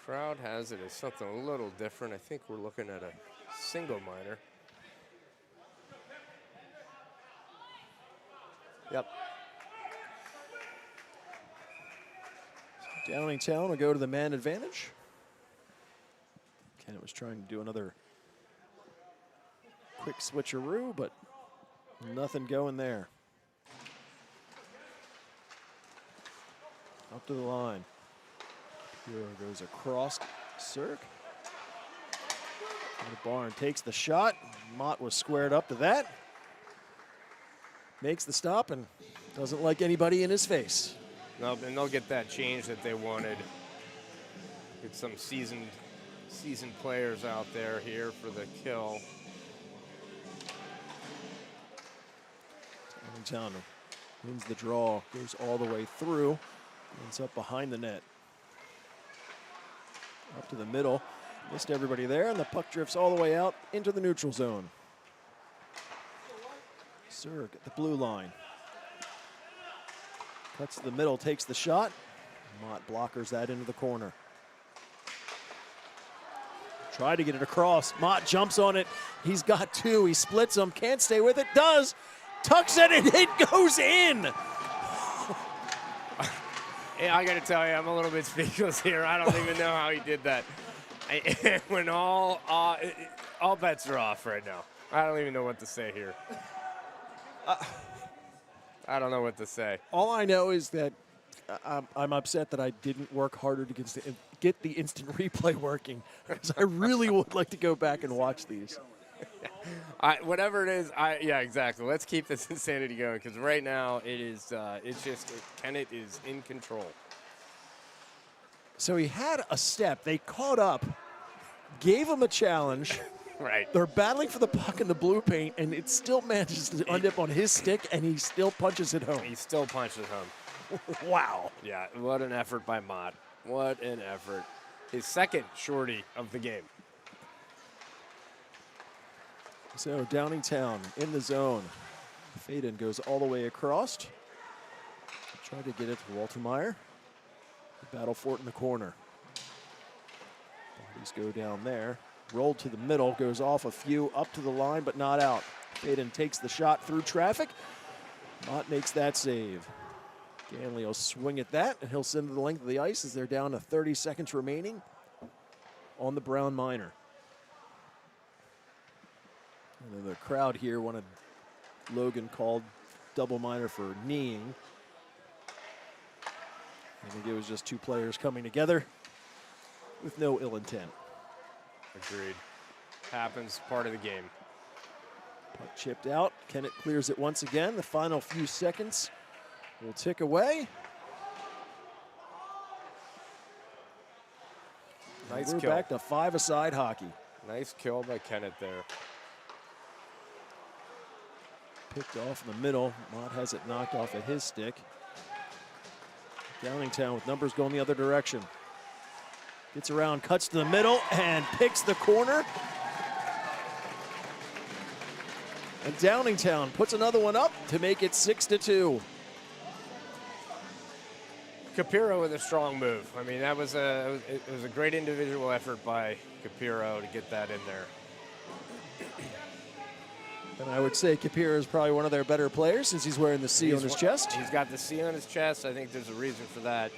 Crowd has it as something a little different. I think we're looking at a single minor. Yep. Downingtown will go to the man advantage. Kennett was trying to do another quick switcheroo, but nothing going there. Up to the line. Hero goes across Cirque. The Barn takes the shot. Mott was squared up to that. Makes the stop and doesn't like anybody in his face. No, and they'll get that change that they wanted. Get some seasoned players out there here for the kill. Downingtown wins the draw, goes all the way through, ends up behind the net. Up to the middle, missed everybody there, and the puck drifts all the way out into the neutral zone. Zerg at the blue line. Cuts to the middle, takes the shot. Mott blockers that into the corner. Try to get it across. Mott jumps on it. He's got two. He splits them. Can't stay with it. Does. Tucks it, and it goes in. Yeah, I got to tell you, I'm a little bit speechless here. I don't even know how he did that. When all bets are off right now. I don't even know what to say here. I don't know what to say. All I know is that I'm upset that I didn't work harder to get the instant replay working, because I really would like to go back and watch these. Whatever it is, yeah, exactly. Let's keep this insanity going, because right now it's just Kennett is in control. So he had a step. They caught up, gave him a challenge. Right. They're battling for the puck in the blue paint, and it still manages to end up on his stick, and he still punches it home. He still punches home. Wow. Yeah, what an effort by Mott. What an effort. His second shorty of the game. So Downingtown in the zone. Faden goes all the way across. Try to get it to Walter Meyer. Battle for it in the corner. Bodies go down there. Rolled to the middle, goes off a few, up to the line, but not out. Faden takes the shot through traffic. Mott makes that save. Ganley will swing at that, and he'll send it the length of the ice as they're down to 30 seconds remaining on the Brown minor. And then the crowd here wanted Logan called double minor for kneeing. I think it was just two players coming together with no ill intent. Agreed. Happens, part of the game. Puck chipped out. Kennett clears it once again. The final few seconds will tick away. Nice We're kill. back to five-a-side hockey. Nice kill by Kennett there. Picked off in the middle. Mott has it knocked off of his stick. Downingtown with numbers going the other direction. Gets around, cuts to the middle, and picks the corner. And Downingtown puts another one up to make it 6-2. Capiro with a strong move. I mean, it was a great individual effort by Capiro to get that in there. And I would say Capiro is probably one of their better players since he's wearing the C on his chest. He's got the C on his chest. I think there's a reason for that.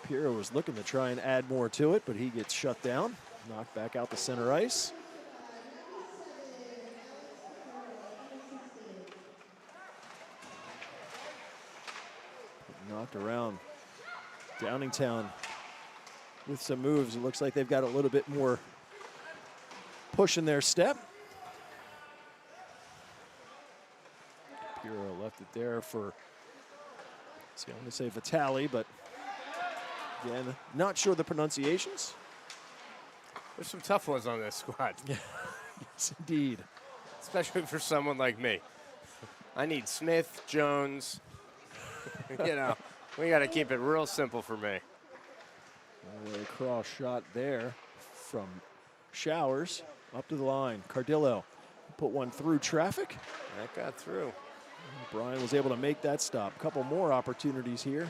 Capiro was looking to try and add more to it, but he gets shut down. Knocked back out to center ice. Knocked around. Downingtown with some moves. It looks like they've got a little bit more push in their step. Piro left it there for, I'm going to say Vitale, but again, not sure the pronunciations. There's some tough ones on this squad. Yes, indeed. Especially for someone like me. I need Smith, Jones. You know, we got to keep it real simple for me. All the way across shot there from Showers up to the line. Cardillo put one through traffic. That got through. Brian was able to make that stop. A couple more opportunities here.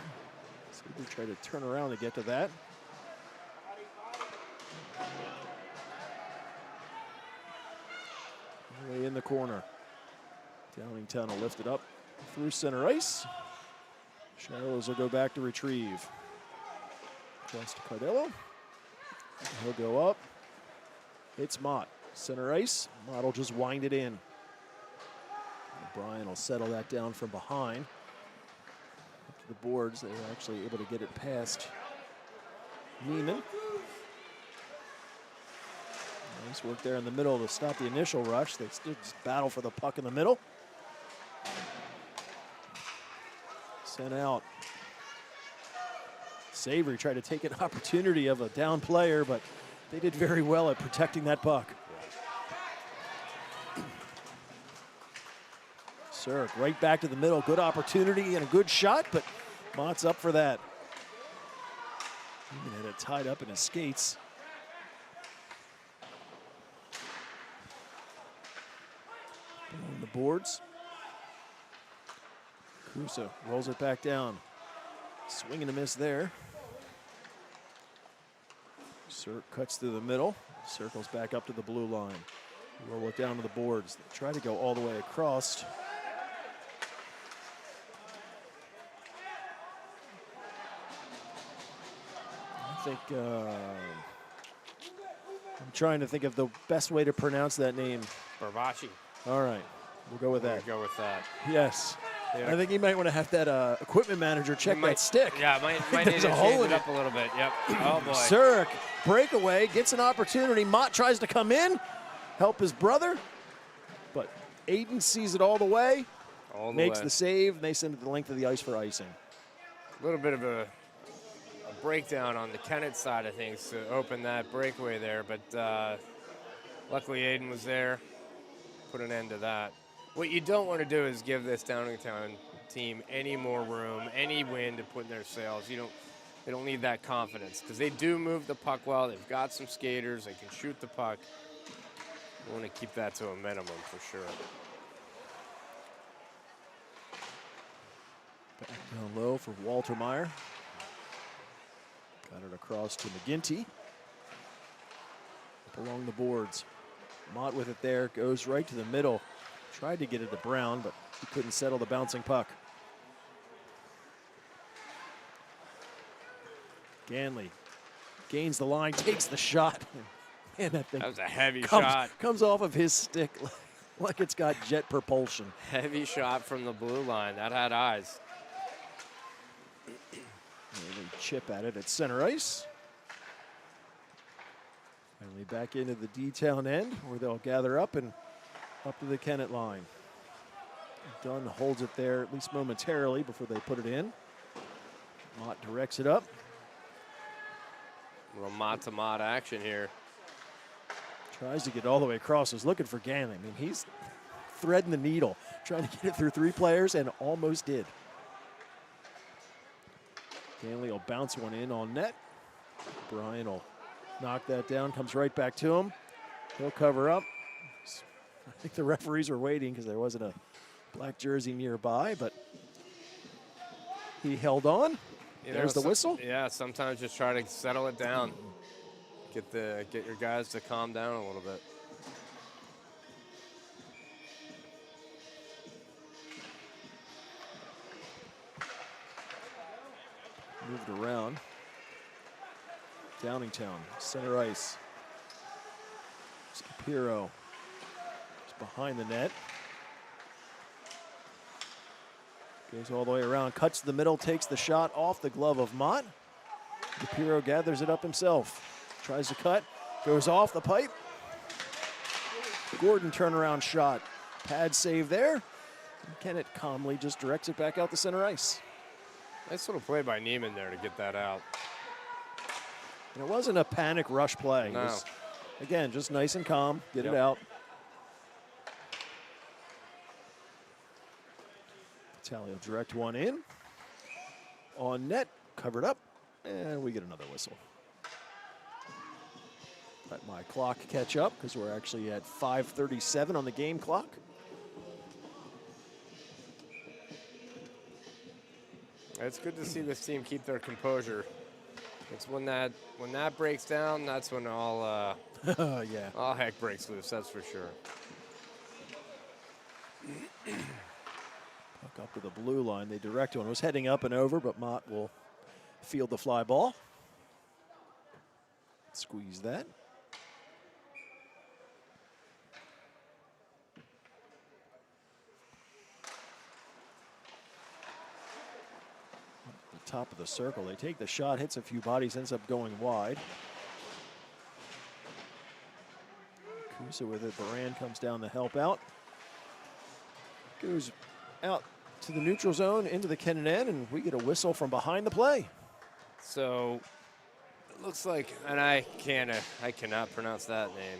So we try to turn around to get to that. Way in the corner. Downingtown will lift it up through center ice. Shallows will go back to retrieve. Across to Cardillo. He'll go up. It's Mott. Center ice. Mott will just wind it in. Brian will settle that down from behind. Up to the boards. They were actually able to get it past Neiman. Nice work there in the middle to stop the initial rush. They still just battle for the puck in the middle. Sent out. Savory tried to take an opportunity of a down player, but they did very well at protecting that puck. Surk right back to the middle. Good opportunity and a good shot, but Mott's up for that. Even had it tied up in his skates. On the boards. Kusa rolls it back down. Swing and a miss there. Surk cuts through the middle. Circles back up to the blue line. Roll it down to the boards. They try to go all the way across. I think I'm trying to think of the best way to pronounce that name. Barbachi. All right, we'll go with that. We'll go with that. Yes. Yeah. I think you might want to have that equipment manager check that stick. Yeah, might need to change it up a little bit. Yep. Oh, boy. Surk, breakaway, gets an opportunity. Mott tries to come in, help his brother, but Aiden sees it all the way, makes the save, and they send it the length of the ice for icing. A little bit of a breakdown on the Kennett side of things to open that breakaway there, but luckily Aiden was there, put an end to that. What you don't want to do is give this Downingtown team any more room, any wind to put in their sails. They don't need that confidence because they do move the puck well. They've got some skaters. They can shoot the puck. We want to keep that to a minimum for sure. Back down low for Walter Meyer. Got it across to McGinty. Up along the boards. Mott with it there, goes right to the middle. Tried to get it to Brown, but he couldn't settle the bouncing puck. Ganley gains the line, takes the shot. Man, that thing was a heavy shot. Comes off of his stick like it's got jet propulsion. Heavy shot from the blue line. That had eyes. They chip at it at center ice. Finally back into the D-town end where they'll gather up and up to the Kennett line. Dunn holds it there at least momentarily before they put it in. Mott directs it up. A little Mott-to-Mott action here. Tries to get all the way across. Was looking for Ganley. I mean, he's threading the needle, trying to get it through three players and almost did. Ganley will bounce one in on net. Brian will knock that down, comes right back to him. He'll cover up. I think the referees were waiting because there wasn't a black jersey nearby, but he held on. There's the whistle. Yeah, sometimes just try to settle it down. Get your guys to calm down a little bit. Moved around. Downingtown, center ice. Capiro is behind the net. Goes all the way around, cuts to the middle, takes the shot off the glove of Mott. Capiro gathers it up himself. Tries to cut, goes off the pipe. Gordon turnaround shot. Pad save there. And Kennett calmly just directs it back out to center ice. Nice little play by Neiman there to get that out. And it wasn't a panic rush play. No. It was, again, just nice and calm. Get Yep. it out. Tally will direct one in. On net, covered up, and we get another whistle. Let my clock catch up because we're actually at 5:37 on the game clock. It's good to see this team keep their composure. It's when that breaks down, that's when all Yeah. all heck breaks loose. That's for sure. Puck up to the blue line. They direct one. It was heading up and over, but Mott will field the fly ball. Squeeze that. The top of the circle. They take the shot, hits a few bodies, ends up going wide. Kusa with it. Baran comes down to help out. Goes out to the neutral zone into the Kennett end, and we get a whistle from behind the play. So it looks like, and I cannot pronounce that name,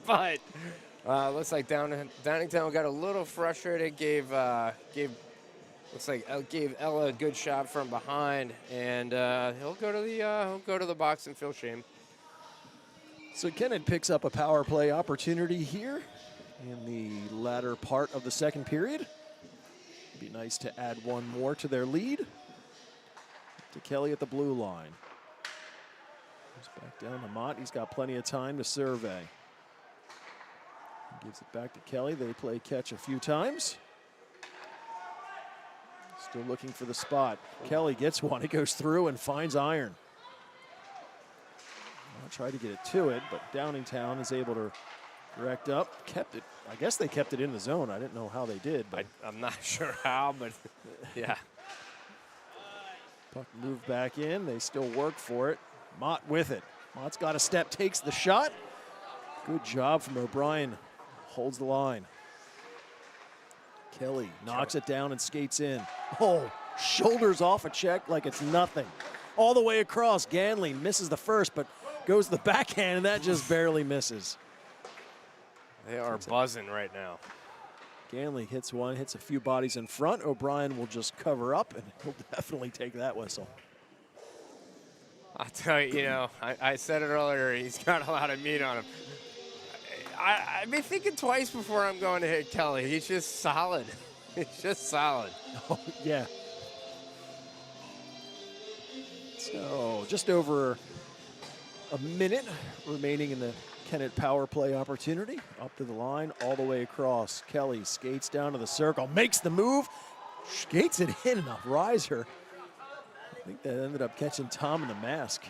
but looks like Downingtown got a little frustrated. Gave Ella a good shot from behind, and he'll go to the box and feel shame. So Kennett picks up a power play opportunity here in the latter part of the second period. Be nice to add one more to their lead. To Kelly at the blue line. Goes back down to Mott. He's got plenty of time to survey. He gives it back to Kelly. They play catch a few times. Still looking for the spot. Kelly gets one. It goes through and finds iron. I'll try to get it to it, but Downingtown is able to direct up. Kept it. I guess they kept it in the zone. I didn't know how they did. But I'm not sure how, but yeah. Puck moved back in. They still work for it. Mott with it. Mott's got a step, takes the shot. Good job from O'Brien. Holds the line. Kelly knocks it down and skates in. Oh, shoulders off a check like it's nothing. All the way across. Ganley misses the first, but goes to the backhand, and that just barely misses. They are buzzing right now. Ganley hits one, hits a few bodies in front. O'Brien will just cover up, and he'll definitely take that whistle. I'll tell you, I said it earlier, he's got a lot of meat on him. I've been thinking twice before I'm going to hit Kelly. He's just solid. He's just solid. Oh, yeah. So just over a minute remaining in the Kennett power play opportunity. Up to the line, all the way across. Kelly skates down to the circle, makes the move, skates it in, a riser. I think that ended up catching Tom in the mask.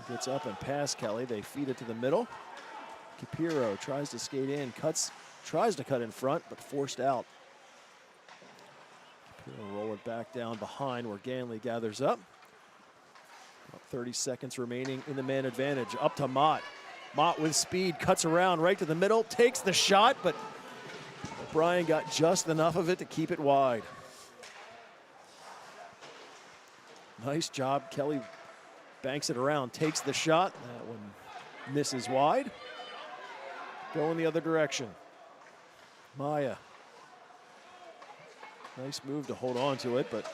Gets up and past Kelly. They feed it to the middle. Capiro tries to skate in, tries to cut in front, but forced out. Capiro roll it back down behind where Ganley gathers up. About 30 seconds remaining in the man advantage. Up to Mott. Mott with speed, cuts around right to the middle, takes the shot, but O'Brien got just enough of it to keep it wide. Nice job. Kelly banks it around, takes the shot. That one misses wide. Going the other direction. Maya. Nice move to hold on to it, but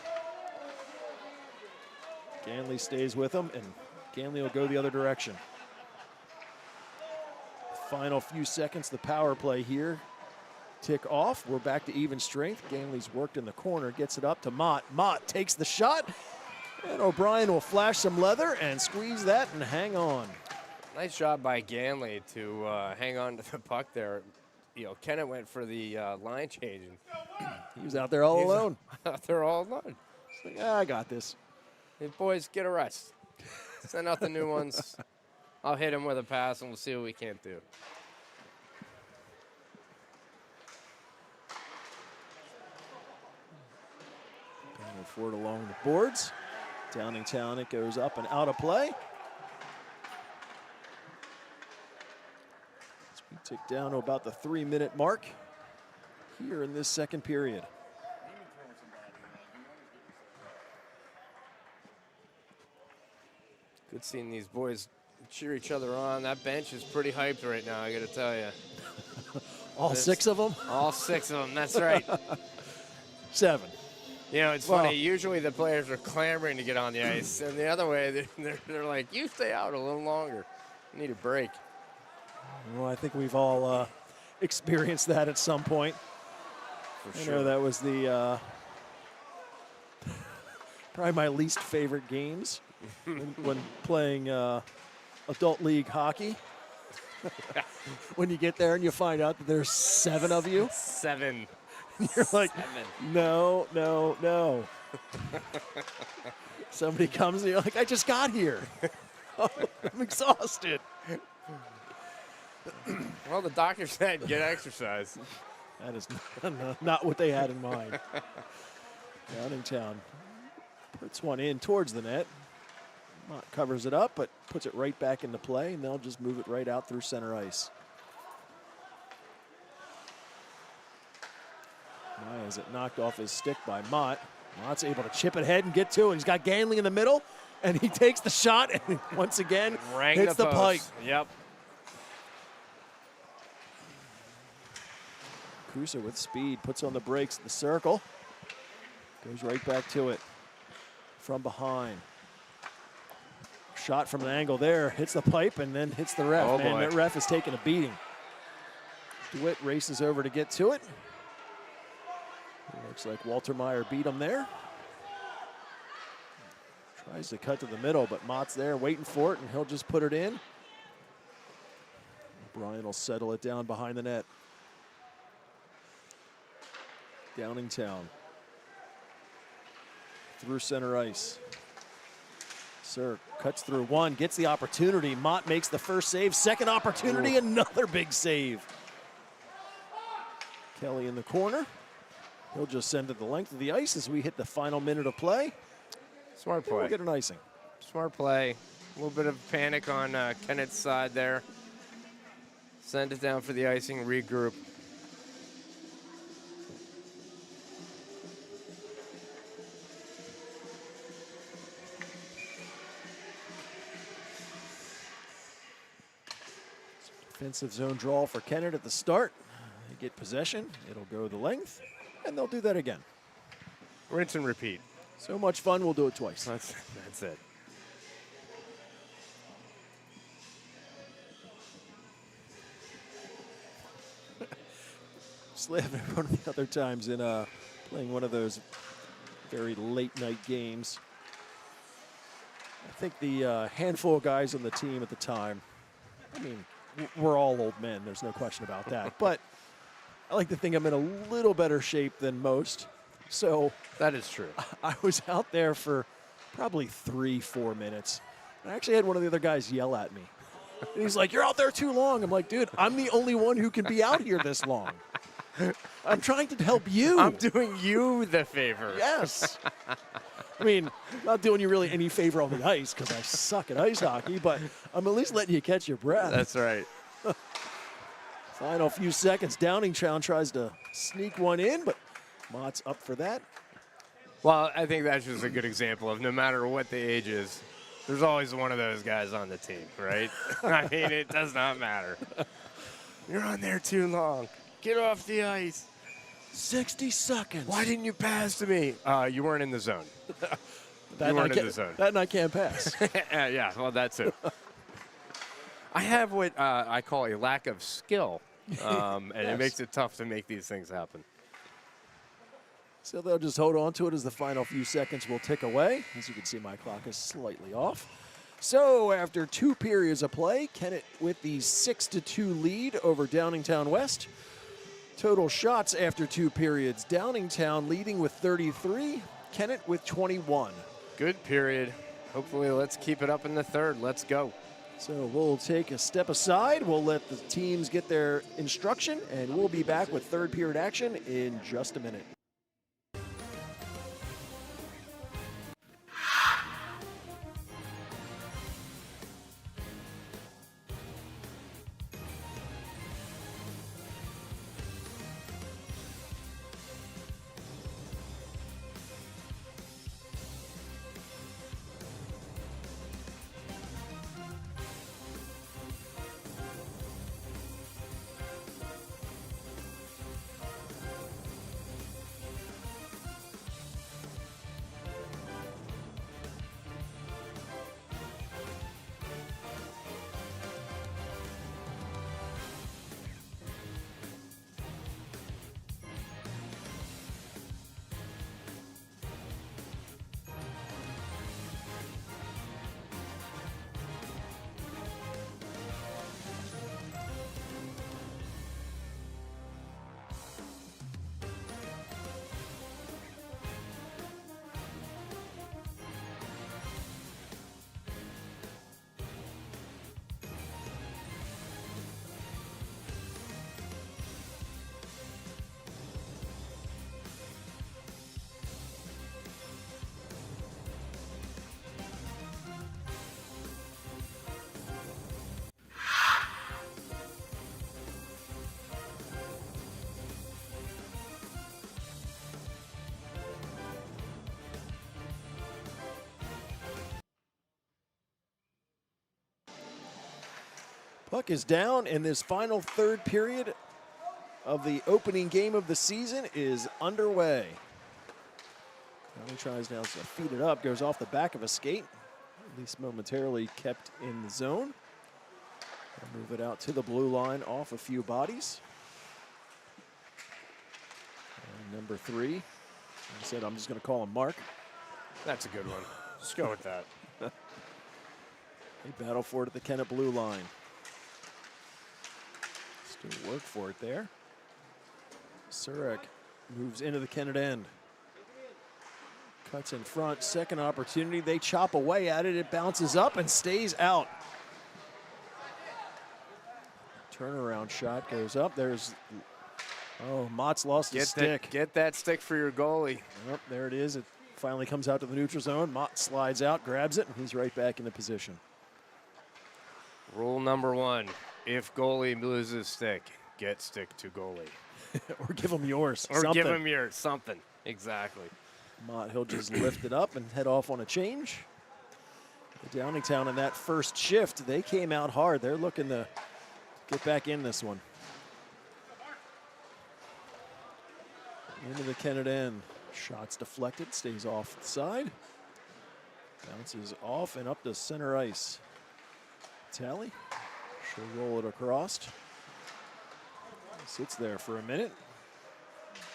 Ganley stays with him, and Ganley will go the other direction. Final few seconds, the power play here. Tick off. We're back to even strength. Ganley's worked in the corner, gets it up to Mott. Mott takes the shot, and O'Brien will flash some leather and squeeze that and hang on. Nice job by Ganley to hang on to the puck there. Kennett went for the line change. And he was out there all alone. Out there all alone. Like, I got this. Hey, boys, get a rest. Send out the new ones. I'll hit him with a pass, and we'll see what we can't do. Banner for it along the boards. Downingtown, it goes up and out of play. As we tick down to about the 3-minute mark here in this second period. Good seeing these boys cheer each other on. That bench is pretty hyped right now, I got to tell you. All 6 of them? All 6 of them, that's right. 7. You know, it's funny. Usually the players are clamoring to get on the ice, and the other way, they're like, you stay out a little longer. You need a break. Well, I think we've all experienced that at some point. For I sure. know that was the probably my least favorite games when playing adult league hockey. When you get there and you find out that there's 7 of you. 7. You're like, 7. no, no, no. Somebody comes and you're like, I just got here. I'm exhausted. Well, the doctor said get exercise. That is not what they had in mind. Downingtown puts one in towards the net. Mott covers it up, but puts it right back into play, and they'll just move it right out through center ice. Myers it knocked off his stick by Mott. Mott's able to chip it ahead and get to it. He's got Ganley in the middle, and he takes the shot, and once again hits the pipe. Yep. Cruiser with speed, puts on the brakes in the circle. Goes right back to it from behind. Shot from an angle there, hits the pipe and then hits the ref. Oh, Man, boy. that ref is taking a beating. DeWitt races over to get to it. Looks like Walter Meyer beat him there. Tries to cut to the middle, but Mott's there waiting for it, and he'll just put it in. Brian will settle it down behind the net. Downingtown through center ice. Sir cuts through one, gets the opportunity. Mott makes the first save. Second opportunity, another big save. Kelly in the corner. He'll just send it the length of the ice as we hit the final minute of play. Smart play. We'll get an icing. Smart play. A little bit of panic on Kennett's side there. Send it down for the icing, regroup. Defensive zone draw for Kennett at the start. They get possession. It'll go the length, and they'll do that again. Rinse and repeat. So much fun, we'll do it twice. That's it. Slav, one of the other times in playing one of those very late night games. I think the handful of guys on the team at the time, I mean, we're all old men, there's no question about that. But I like to think I'm in a little better shape than most. So That is true. I was out there for probably 3-4 minutes. I actually had one of the other guys yell at me. And he's like, "You're out there too long." I'm like, "Dude, I'm the only one who can be out here this long. I'm trying to help you." I'm doing you the favor. Yes. I mean, not doing you really any favor on the ice because I suck at ice hockey, but I'm at least letting you catch your breath. That's right. Final few seconds. Downingtown tries to sneak one in, but Mott's up for that. Well, I think that's just a good example of no matter what the age is, there's always one of those guys on the team, right? I mean, it does not matter. You're on there too long. Get off the ice. 60 seconds. Why didn't you pass to me? You weren't in the zone. You weren't in the zone. That and I can't pass. Yeah, well, that's it. I have what I call a lack of skill, and Yes. it makes it tough to make these things happen. So they'll just hold on to it as the final few seconds will tick away. As you can see, my clock is slightly off. So after 2 periods of play, Kennett with the 6-2 lead over Downingtown West. Total shots after 2 periods. Downingtown leading with 33, Kennett with 21. Good period. Hopefully, let's keep it up in the third. Let's go. So we'll take a step aside. We'll let the teams get their instruction, and we'll be back with third period action in just a minute. Puck is down, and this final third period of the opening game of the season is underway. He tries now to feed it up, goes off the back of a skate, at least momentarily kept in the zone. They'll move it out to the blue line off a few bodies. And number 3, I said I'm just going to call him Mark. That's a good one. Just go with that. They battle for it at the Kennett blue line. Still work for it there. Surek moves into the Kennett end. Cuts in front, second opportunity. They chop away at it. It bounces up and stays out. Turnaround shot goes up. There's, oh, Mott's lost his stick. Get that stick for your goalie. Yep, there it is. It finally comes out to the neutral zone. Mott slides out, grabs it, and he's right back into position. Rule number 1, if goalie loses stick, get stick to goalie. Or give him yours. Or give him yours, something. Exactly. Mott, he'll just lift it up and head off on a change. Downingtown in that first shift, they came out hard. They're looking to get back in this one. Into the Kennett end. Shots deflected, stays off the side. Bounces off and up to center ice. Tally, she'll roll it across. Sits there for a minute.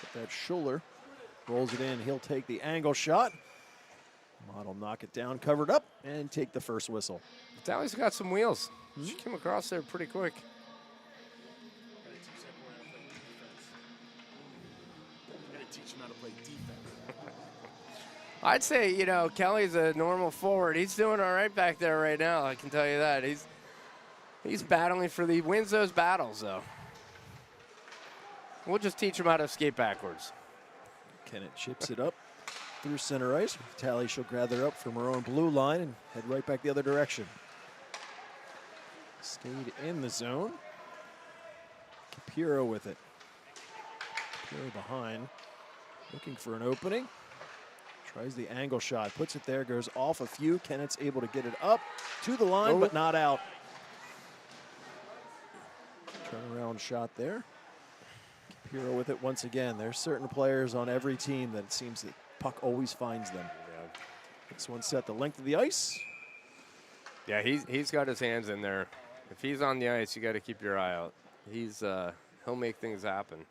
But that Schuller rolls it in. He'll take the angle shot. Mott will knock it down, covered up, and take the first whistle. Tally's got some wheels. She came across there pretty quick. I'd say, you know, Kelly's a normal forward. He's doing all right back there right now, I can tell you that. He's battling for he wins those battles, though. We'll just teach him how to skate backwards. Kennett chips it up through center ice. Tally, she'll gather up from her own blue line and head right back the other direction. Stayed in the zone. Capiro with it. Capiro behind, looking for an opening. Tries the angle shot, puts it there, goes off a few. Kennett's able to get it up to the line, but not out. Turnaround shot there. Capiro with it once again. There's certain players on every team that it seems that puck always finds them. Yeah. This one set the length of the ice. Yeah, he's got his hands in there. If he's on the ice, you got to keep your eye out. He'll make things happen.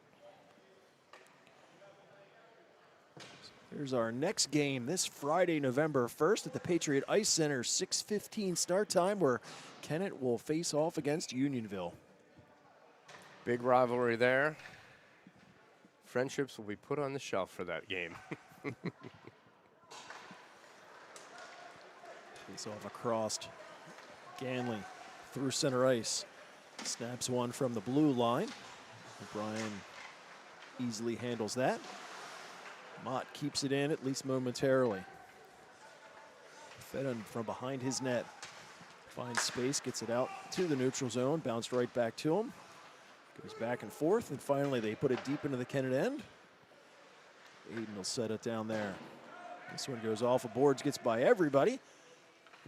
Here's our next game this Friday, November 1st at the Patriot Ice Center, 6:15 start time, where Kennett will face off against Unionville. Big rivalry there. Friendships will be put on the shelf for that game. Face off across. Ganley through center ice. Snaps one from the blue line. O'Brien easily handles that. Mott keeps it in, at least momentarily. Fed in from behind his net. Finds space, gets it out to the neutral zone, bounced right back to him. Goes back and forth, and finally they put it deep into the Kennett end. Aiden will set it down there. This one goes off of boards, gets by everybody,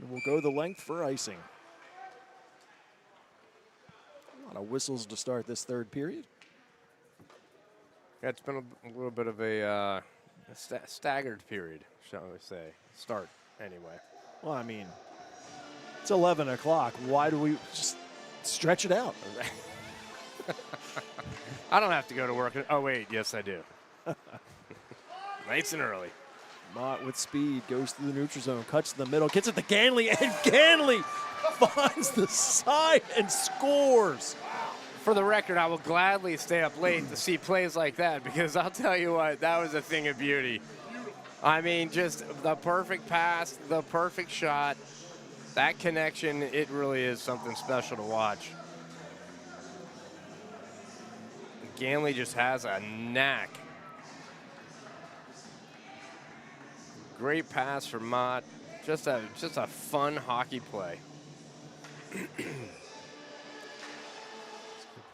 and will go the length for icing. A lot of whistles to start this third period. Yeah, it's been a little bit of a staggered period, shall we say. Start, anyway. Well, I mean, it's 11 o'clock. Why do we just stretch it out? I don't have to go to work. Oh, wait, yes, I do. Nice and early. Mott with speed goes through the neutral zone, cuts to the middle, gets it to Ganley, and Ganley finds the side and scores. For the record, I will gladly stay up late to see plays like that, because I'll tell you what, that was a thing of beauty. I mean, just the perfect pass, the perfect shot, that connection, it really is something special to watch. Ganley just has a knack. Great pass from Mott. Just a fun hockey play.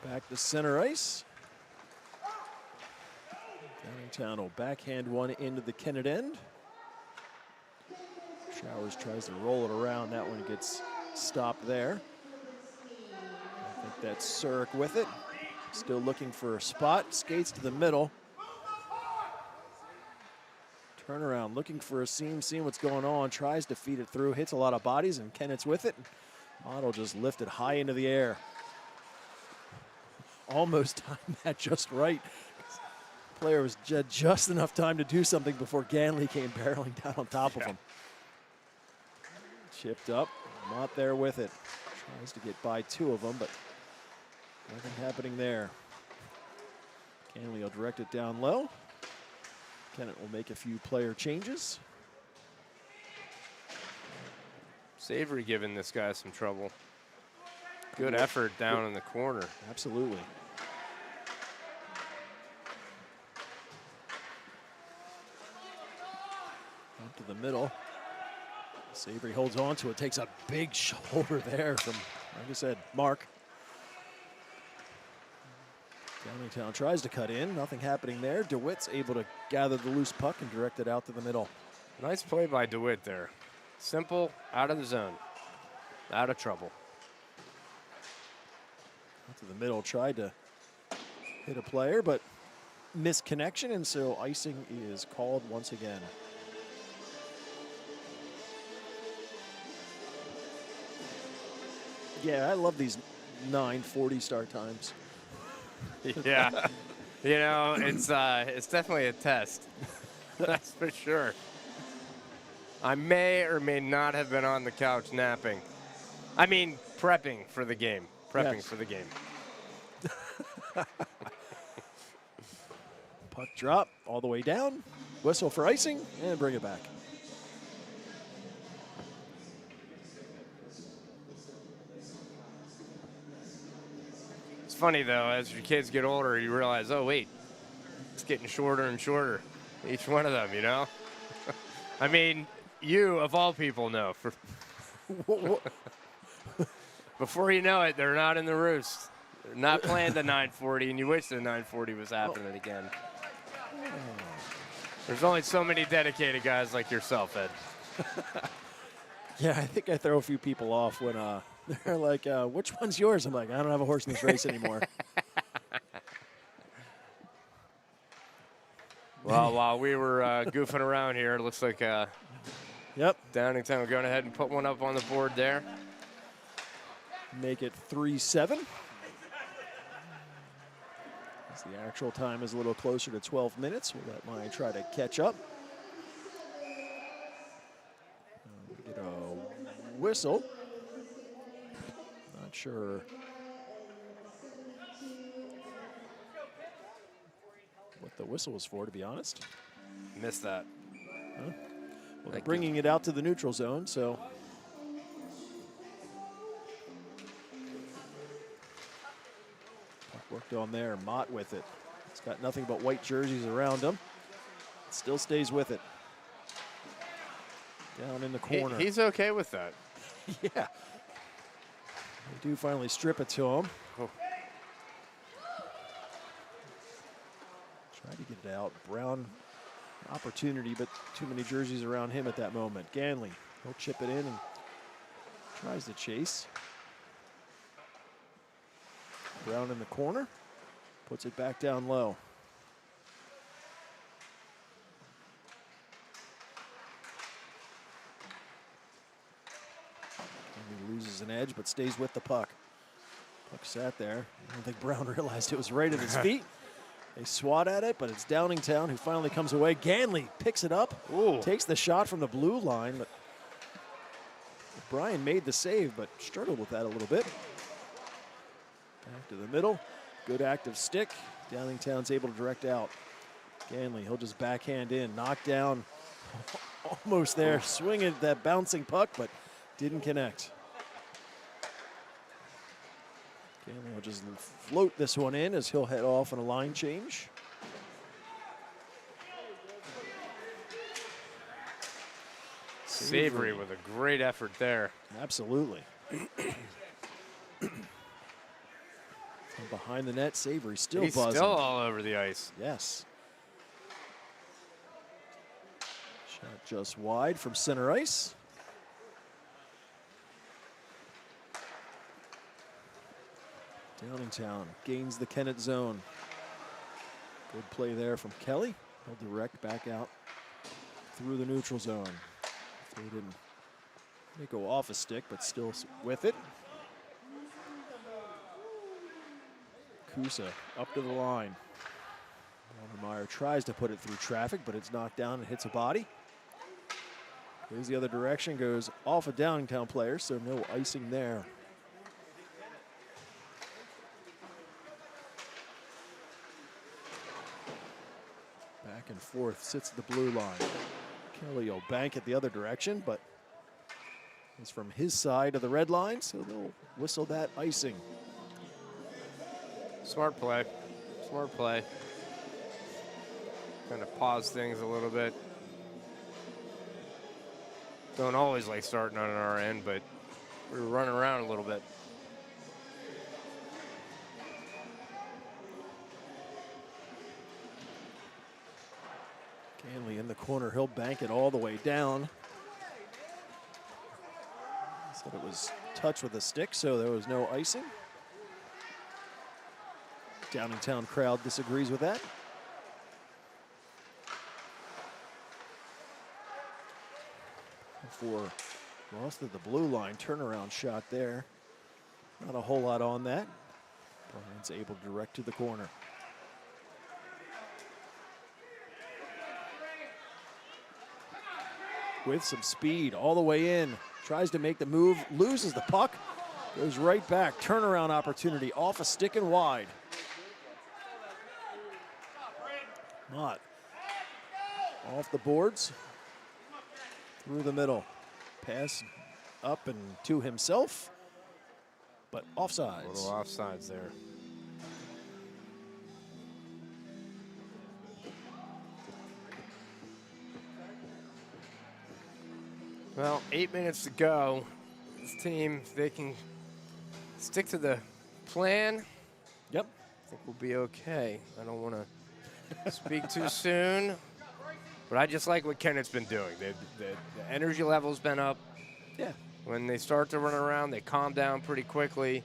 Back to center ice. Downingtown will backhand one into the Kennett end. Showers tries to roll it around. That one gets stopped there. I think that's Surik with it. Still looking for a spot. Skates to the middle. Turnaround, looking for a seam, seeing what's going on. Tries to feed it through. Hits a lot of bodies, and Kennett's with it. Mott just lifted high into the air. Almost timed that just right. Player was just enough time to do something before Ganley came barreling down on top of him. Chipped up, Mott there with it. Tries to get by two of them, but nothing happening there. Ganley will direct it down low. Kennett will make a few player changes. Savory giving this guy some trouble. Good effort down in the corner. Absolutely. Up to the middle. Savory holds on to it, takes a big shoulder there from, like I said, Mark. Downingtown tries to cut in, nothing happening there. DeWitt's able to gather the loose puck and direct it out to the middle. Nice play by DeWitt there. Simple, out of the zone, out of trouble. Out to the middle, tried to hit a player, but missed connection, and so icing is called once again. Yeah, I love these 9:40 start times. Yeah, you know, it's definitely a test. That's for sure. I may or may not have been on the couch napping. I mean, prepping for the game. Prepping for the game. Puck drop all the way down. Whistle for icing and bring it back. It's funny though, as your kids get older, you realize, oh wait, it's getting shorter and shorter. Each one of them, you know? I mean, you of all people know. Before you know it, they're not in the roost. They're not playing the 940, and you wish the 940 was happening again. There's only so many dedicated guys like yourself, Ed. Yeah, I think I throw a few people off when they're like, which one's yours? I'm like, I don't have a horse in this race anymore. Well, while we were goofing around here, it looks like Yep. Downingtown will go ahead and put one up on the board there. Make it 3-7. As the actual time is a little closer to 12 minutes, we'll let mine try to catch up. We get a whistle. Not sure what the whistle was for, to be honest. Missed that. Huh? Well, they're bringing it out to the neutral zone, so Hooked on there, Mott with it. He's got nothing but white jerseys around him. Still stays with it. Down in the corner. He's okay with that. Yeah. They do finally strip it to him. Oh. Tried to get it out. Brown opportunity, but too many jerseys around him at that moment. Ganley, he'll chip it in and tries to chase. Brown in the corner, puts it back down low. And he loses an edge, but stays with the puck. Puck sat there. I don't think Brown realized it was right at his feet. They swat at it, but it's Downingtown who finally comes away. Ganley picks it up, takes the shot from the blue line, but Brian made the save, but struggled with that a little bit. Back to the middle, good active stick. Downingtown's able to direct out. Ganley, he'll just backhand in, knock down, almost there, swing at that bouncing puck, but didn't connect. Ganley will just float this one in as he'll head off on a line change. Savory with a great effort there. Absolutely. From behind the net, Savory still He's buzzing. still all over the ice. Yes. Shot just wide from center ice. Downingtown gains the Kennett zone. Good play there from Kelly. He'll direct back out through the neutral zone. They didn't go off a stick, but still with it. Kusa up to the line. Meyer tries to put it through traffic, but it's knocked down and hits a body. Goes the other direction, goes off a Downingtown player, so no icing there. Back and forth, sits at the blue line. Kelly will bank it the other direction, but it's from his side of the red line, so they'll whistle that icing. Smart play. Smart play. Kind of pause things a little bit. Don't always like starting on our end, but we were running around a little bit. Ganley in the corner, he'll bank it all the way down. Said it was touched with a stick, so there was no icing. Downingtown crowd disagrees with that. For lost at the blue line, turnaround shot there. Not a whole lot on that. Brian's able to direct to the corner. With some speed all the way in. Tries to make the move, loses the puck. Goes right back. Turnaround opportunity off a stick and wide. Mott off the boards. Through the middle. Pass up and to himself, but offsides. A little offsides there. Well, 8 minutes to go. This team, if they can stick to the plan, Yep. I think we'll be okay. I don't want to speak too soon, but I just like what Kennett's been doing. The energy level's been up. Yeah. When they start to run around, they calm down pretty quickly.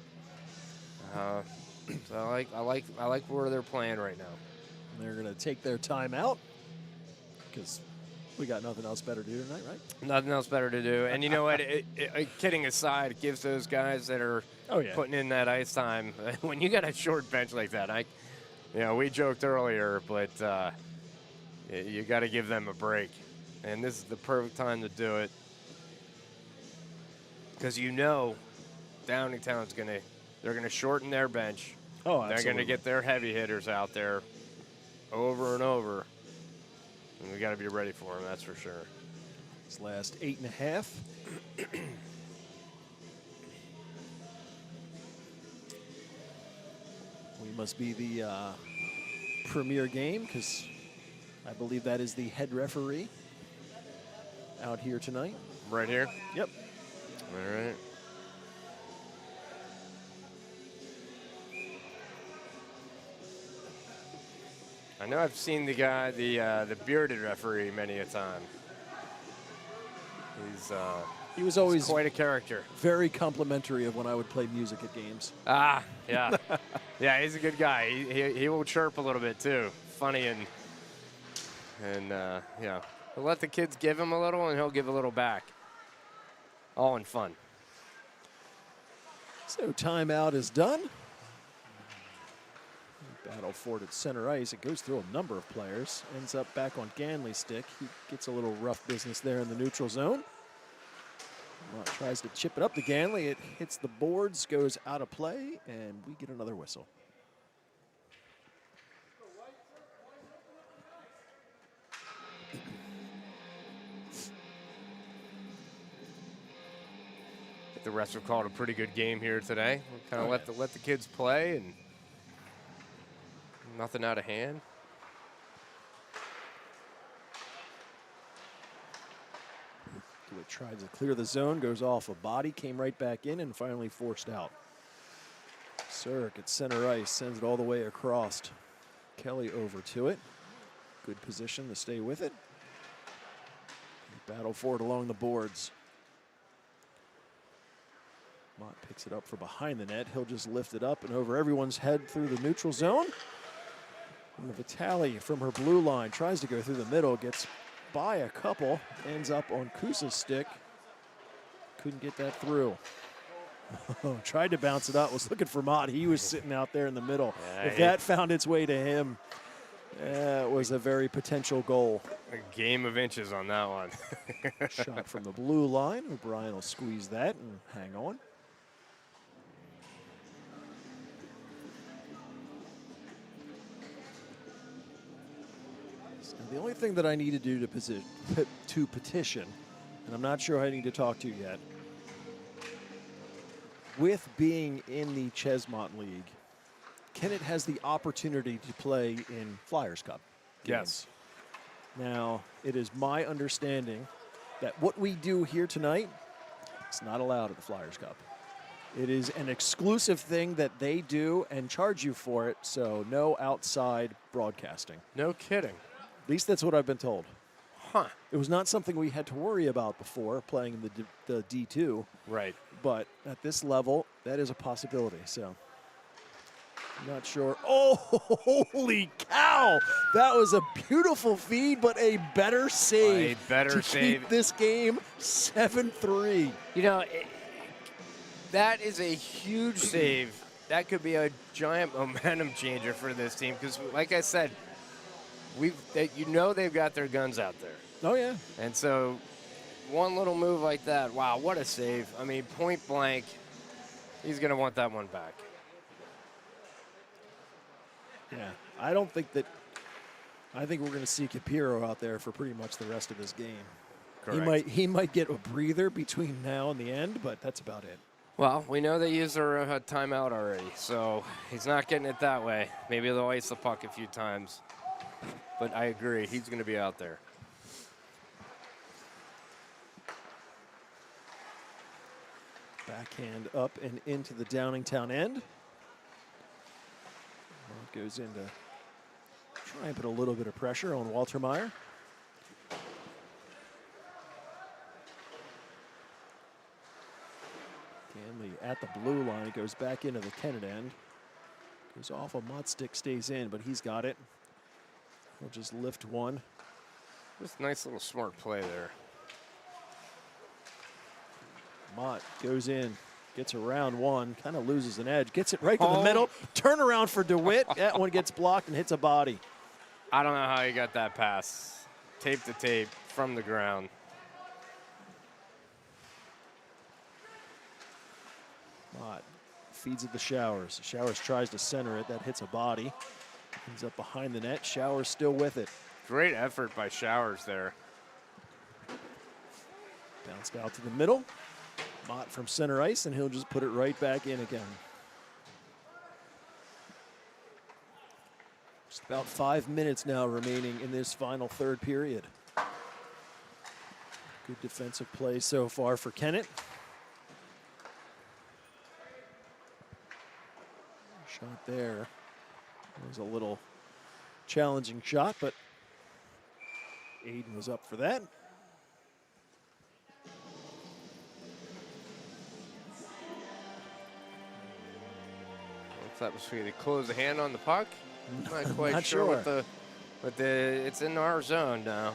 So I like where they're playing right now. They're going to take their time out because we got nothing else better to do tonight, right? Nothing else better to do. And you know what? Kidding aside, it gives those guys that are putting in that ice time. When you got a short bench like that, we joked earlier, but you got to give them a break. And this is the perfect time to do it. Because Downingtown's they're gonna shorten their bench. Oh, absolutely. They're gonna get their heavy hitters out there over and over. And we got to be ready for them, that's for sure. This last 8.5. We must be the premier game because I believe that is the head referee out here tonight. Right here? Yep. All right. I know I've seen the guy, the bearded referee, many a time. He was always quite a character. Very complimentary of when I would play music at games. Ah, yeah. Yeah, he's a good guy. He will chirp a little bit too. Funny and yeah. He'll let the kids give him a little and he'll give a little back. All in fun. So timeout is done. Battle for it at center ice. It goes through a number of players. Ends up back on Ganley's stick. He gets a little rough business there in the neutral zone. Mott tries to chip it up to Ganley. It hits the boards, goes out of play, and we get another whistle. The refs have called a pretty good game here today. We'll kind of let the kids play and nothing out of hand. It tries to clear the zone, goes off a body, came right back in, and finally forced out. Surk at center ice, sends it all the way across. Kelly over to it. Good position to stay with it. Battle for it along the boards. Mott picks it up from behind the net. He'll just lift it up and over everyone's head through the neutral zone. And Vitale from her blue line tries to go through the middle, gets by a couple, ends up on Kusa's stick. Couldn't get that through. Tried to bounce it out, was looking for Mott. He was sitting out there in the middle. Yeah, if that found its way to him, it was a very potential goal. A game of inches on that one. Shot from the blue line. O'Brien will squeeze that and hang on. The only thing that I need to do to petition, and I'm not sure who I need to talk to yet, with being in the Chesmont League, Kennett has the opportunity to play in Flyers Cup games. Yes. Now, it is my understanding that what we do here tonight is not allowed at the Flyers Cup. It is an exclusive thing that they do and charge you for it, so no outside broadcasting. No kidding. At least that's what I've been told. Huh. It was not something we had to worry about before playing in the D2. Right. But at this level, that is a possibility. So, I'm not sure. Oh, holy cow! That was a beautiful feed, but a better save. A better save. Keep this game 7-3. You know, that is a huge save. That could be a giant momentum changer for this team because, like I said, they've got their guns out there. Oh, yeah. And so one little move like that, wow, what a save. I mean, point blank, he's going to want that one back. Yeah, I think we're going to see Capiro out there for pretty much the rest of this game. Correct. He might get a breather between now and the end, but that's about it. Well, we know they used their timeout already, so he's not getting it that way. Maybe they'll ice the puck a few times. But I agree, he's going to be out there. Backhand up and into the Downingtown end. It goes in to try and put a little bit of pressure on Walter Meyer. Ganley at the blue line. It goes back into the Kennett end. Goes off a Mott stick, stays in, but he's got it. He'll just lift one. Just a nice little smart play there. Mott goes in, gets around one, kind of loses an edge, gets it right to the middle. Turnaround for DeWitt. That one gets blocked and hits a body. I don't know how he got that pass. Tape to tape from the ground. Mott feeds it to Showers. Showers tries to center it. That hits a body. Ends up behind the net. Showers still with it. Great effort by Showers there. Bounced out to the middle. Mott from center ice, and he'll just put it right back in again. Just about 5 minutes now remaining in this final third period. Good defensive play so far for Kennett. Shot there. It was a little challenging shot, but Aiden was up for that. If that was for you to close the hand on the puck, I'm not quite Not sure sure. but it's in our zone now.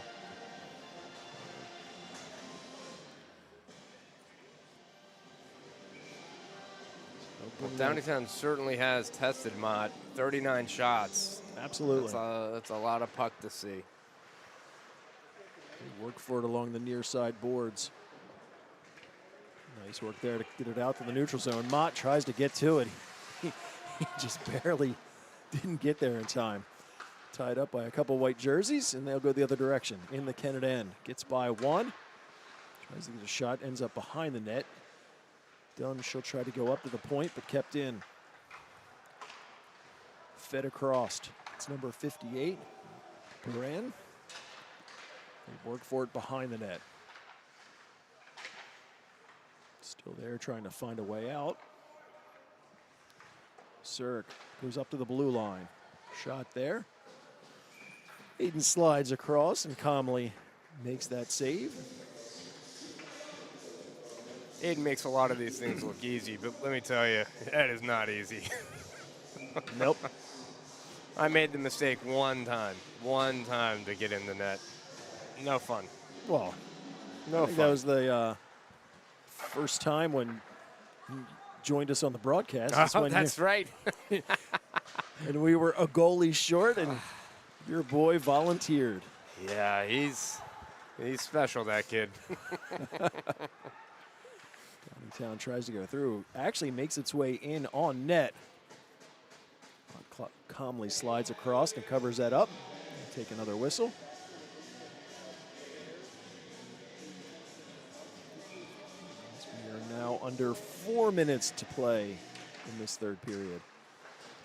Well, Downingtown certainly has tested Mott. 39 shots. Absolutely. That's a lot of puck to see. Good work for it along the near side boards. Nice work there to get it out to the neutral zone. Mott tries to get to it. He just barely didn't get there in time. Tied up by a couple white jerseys, and they'll go the other direction in the Kennett end. Gets by one. Tries to get a shot, ends up behind the net. Dunn, she'll try to go up to the point, but kept in. Fed across. It's number 58, Duran. They work for it behind the net. Still there, trying to find a way out. Zerk goes up to the blue line. Shot there. Aiden slides across and calmly makes that save. Aiden makes a lot of these things look easy, but let me tell you, that is not easy. Nope. I made the mistake one time to get in the net. No fun. Well, No I think fun. that was the first time when you joined us on the broadcast. Oh, that's right. And we were a goalie short, and your boy volunteered. Yeah, he's special, that kid. Downingtown tries to go through. Actually makes its way in on net. Calmly slides across and covers that up. Take another whistle. As we are now under 4 minutes to play in this third period.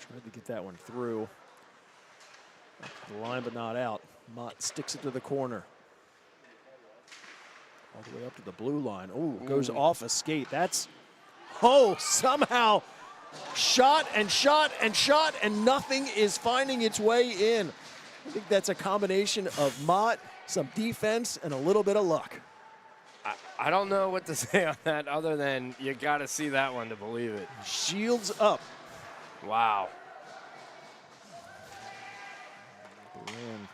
Tried to get that one through. Up to the line, but not out. Mott sticks it to the corner. All the way up to the blue line. Oh, goes off a skate. That's, somehow shot and shot and shot, and nothing is finding its way in. I think that's a combination of Mott, some defense, and a little bit of luck. I don't know what to say on that other than you got to see that one to believe it. Shields up. Wow. Duran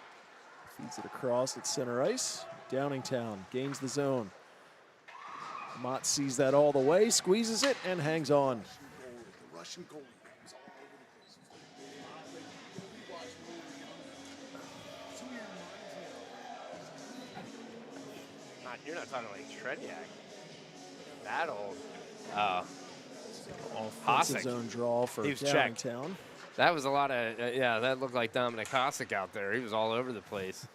feeds it across at center ice. Downingtown gains the zone. Mott sees that all the way, squeezes it, and hangs on. Russian goalie. You're not talking like Trediak. That old. Offensive zone draw for He was checked. Downingtown. That was a lot of, that looked like Dominic Kosick out there. He was all over the place.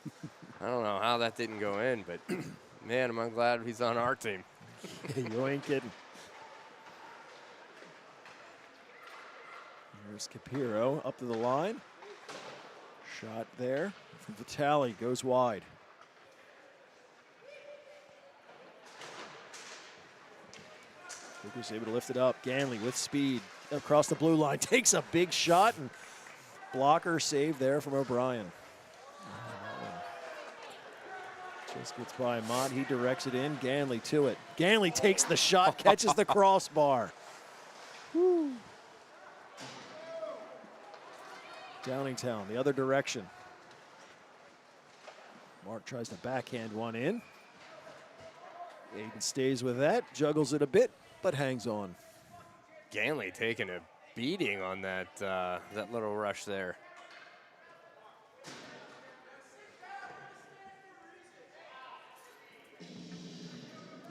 I don't know how that didn't go in, but man, am I glad he's on our team. You ain't kidding. Here's Capiro up to the line. Shot there from Vitale, goes wide. Luker's able to lift it up. Ganley with speed across the blue line. Takes a big shot, and blocker save there from O'Brien. Just gets by Mott. He directs it in. Ganley to it. Ganley takes the shot, catches the crossbar. Woo. Downingtown, the other direction. Mark tries to backhand one in. Aiden stays with that, juggles it a bit, but hangs on. Ganley taking a beating on that that little rush there.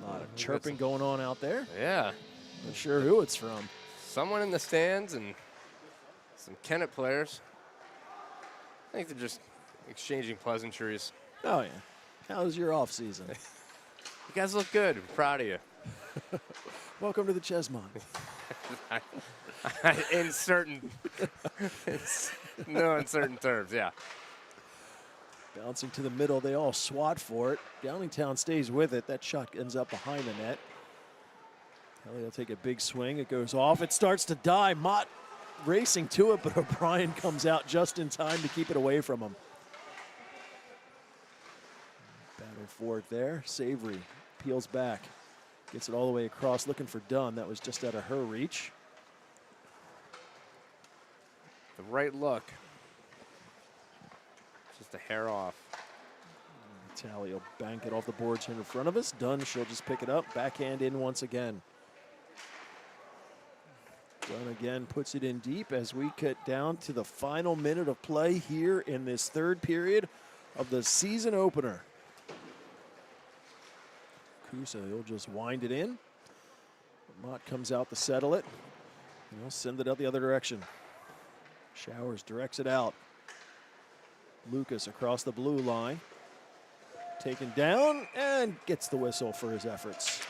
A lot of chirping going on out there. Yeah. Not sure who it's from. Someone in the stands and some Kennett players. I think they're just exchanging pleasantries. Oh, yeah. How's your off season? You guys look good. I'm proud of you. Welcome to the Chesmont. In certain No uncertain terms, yeah. Bouncing to the middle, they all swat for it. Downingtown stays with it. That shot ends up behind the net. Kelly will take a big swing. It goes off. It starts to die. Mott racing to it, but O'Brien comes out just in time to keep it away from him. Battle for it there. Savory peels back. Gets it all the way across, looking for Dunn. That was just out of her reach. The right look. Just a hair off. Tally will bank it off the boards here in front of us. Dunn, she'll just pick it up. Backhand in once again. Dunn again puts it in deep as we get down to the final minute of play here in this third period of the season opener. Kusa, he'll just wind it in. Mott comes out to settle it. And he'll send it out the other direction. Showers directs it out. Lucas across the blue line. Taken down and gets the whistle for his efforts.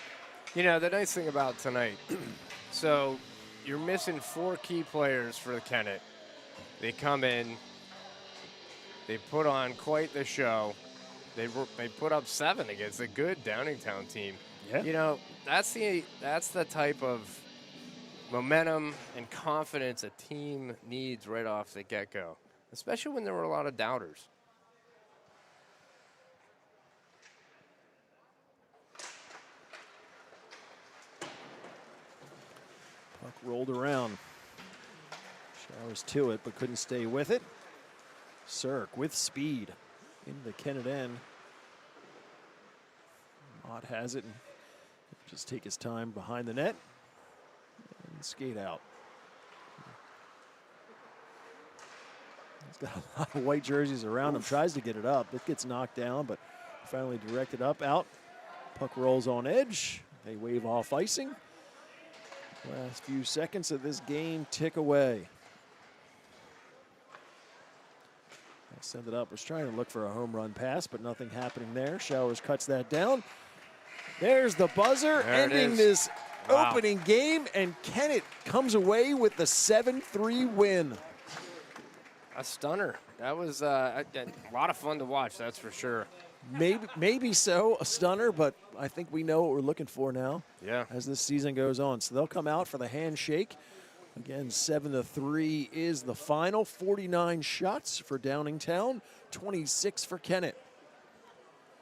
You know, the nice thing about tonight, so you're missing 4 key players for the Kennett. They come in, they put on quite the show. They put up 7 against a good Downingtown team. Yeah. You know, that's the type of momentum and confidence a team needs right off the get-go, especially when there were a lot of doubters. Puck rolled around. Showers to it, but couldn't stay with it. Cirk with speed into the Kennett end. Mott has it and just take his time behind the net and skate out. He's got a lot of white jerseys around him, tries to get it up. It gets knocked down, but finally directed up, out. Puck rolls on edge. They wave off icing. Last few seconds of this game tick away. I'll send it up. Was trying to look for a home run pass, but nothing happening there. Showers cuts that down. There's the buzzer, ending this opening game, and Kennett comes away with the 7-3 win. A stunner. That was a lot of fun to watch, that's for sure. Maybe so, a stunner, but I think we know what we're looking for now. Yeah. As this season goes on. So they'll come out for the handshake. Again, 7-3 is the final. 49 shots for Downingtown, 26 for Kennett.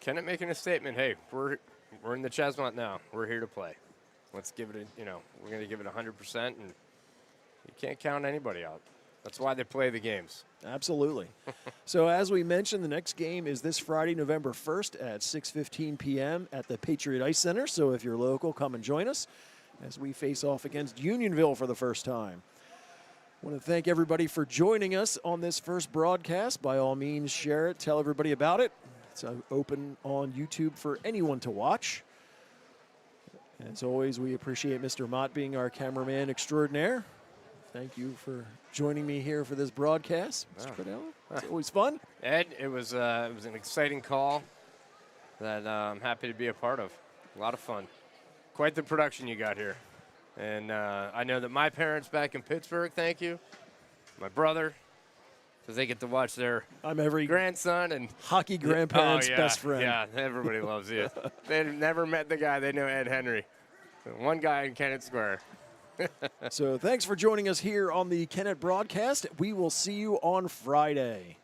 Kennett making a statement, hey, we're in the Chesmont now. We're here to play. Let's give it we're going to give it 100%, and you can't count anybody out. That's why they play the games. Absolutely. So as we mentioned, the next game is this Friday, November 1st at 6:15 p.m. at the Patriot Ice Center. So if you're local, come and join us as we face off against Unionville for the first time. I want to thank everybody for joining us on this first broadcast. By all means, share it. Tell everybody about it. It's open on YouTube for anyone to watch. As always, we appreciate Mr. Mott being our cameraman extraordinaire. Thank you for joining me here for this broadcast, Mr. Cordell. It's always fun. Ed, it was an exciting call that I'm happy to be a part of. A lot of fun. Quite the production you got here. And I know that my parents back in Pittsburgh, thank you. My brother, because they get to watch their grandson and hockey grandparents' best friend. Yeah, everybody loves you. They've never met the guy. They know Ed Henry. One guy in Kennett Square. So thanks for joining us here on the Kennett broadcast. We will see you on Friday.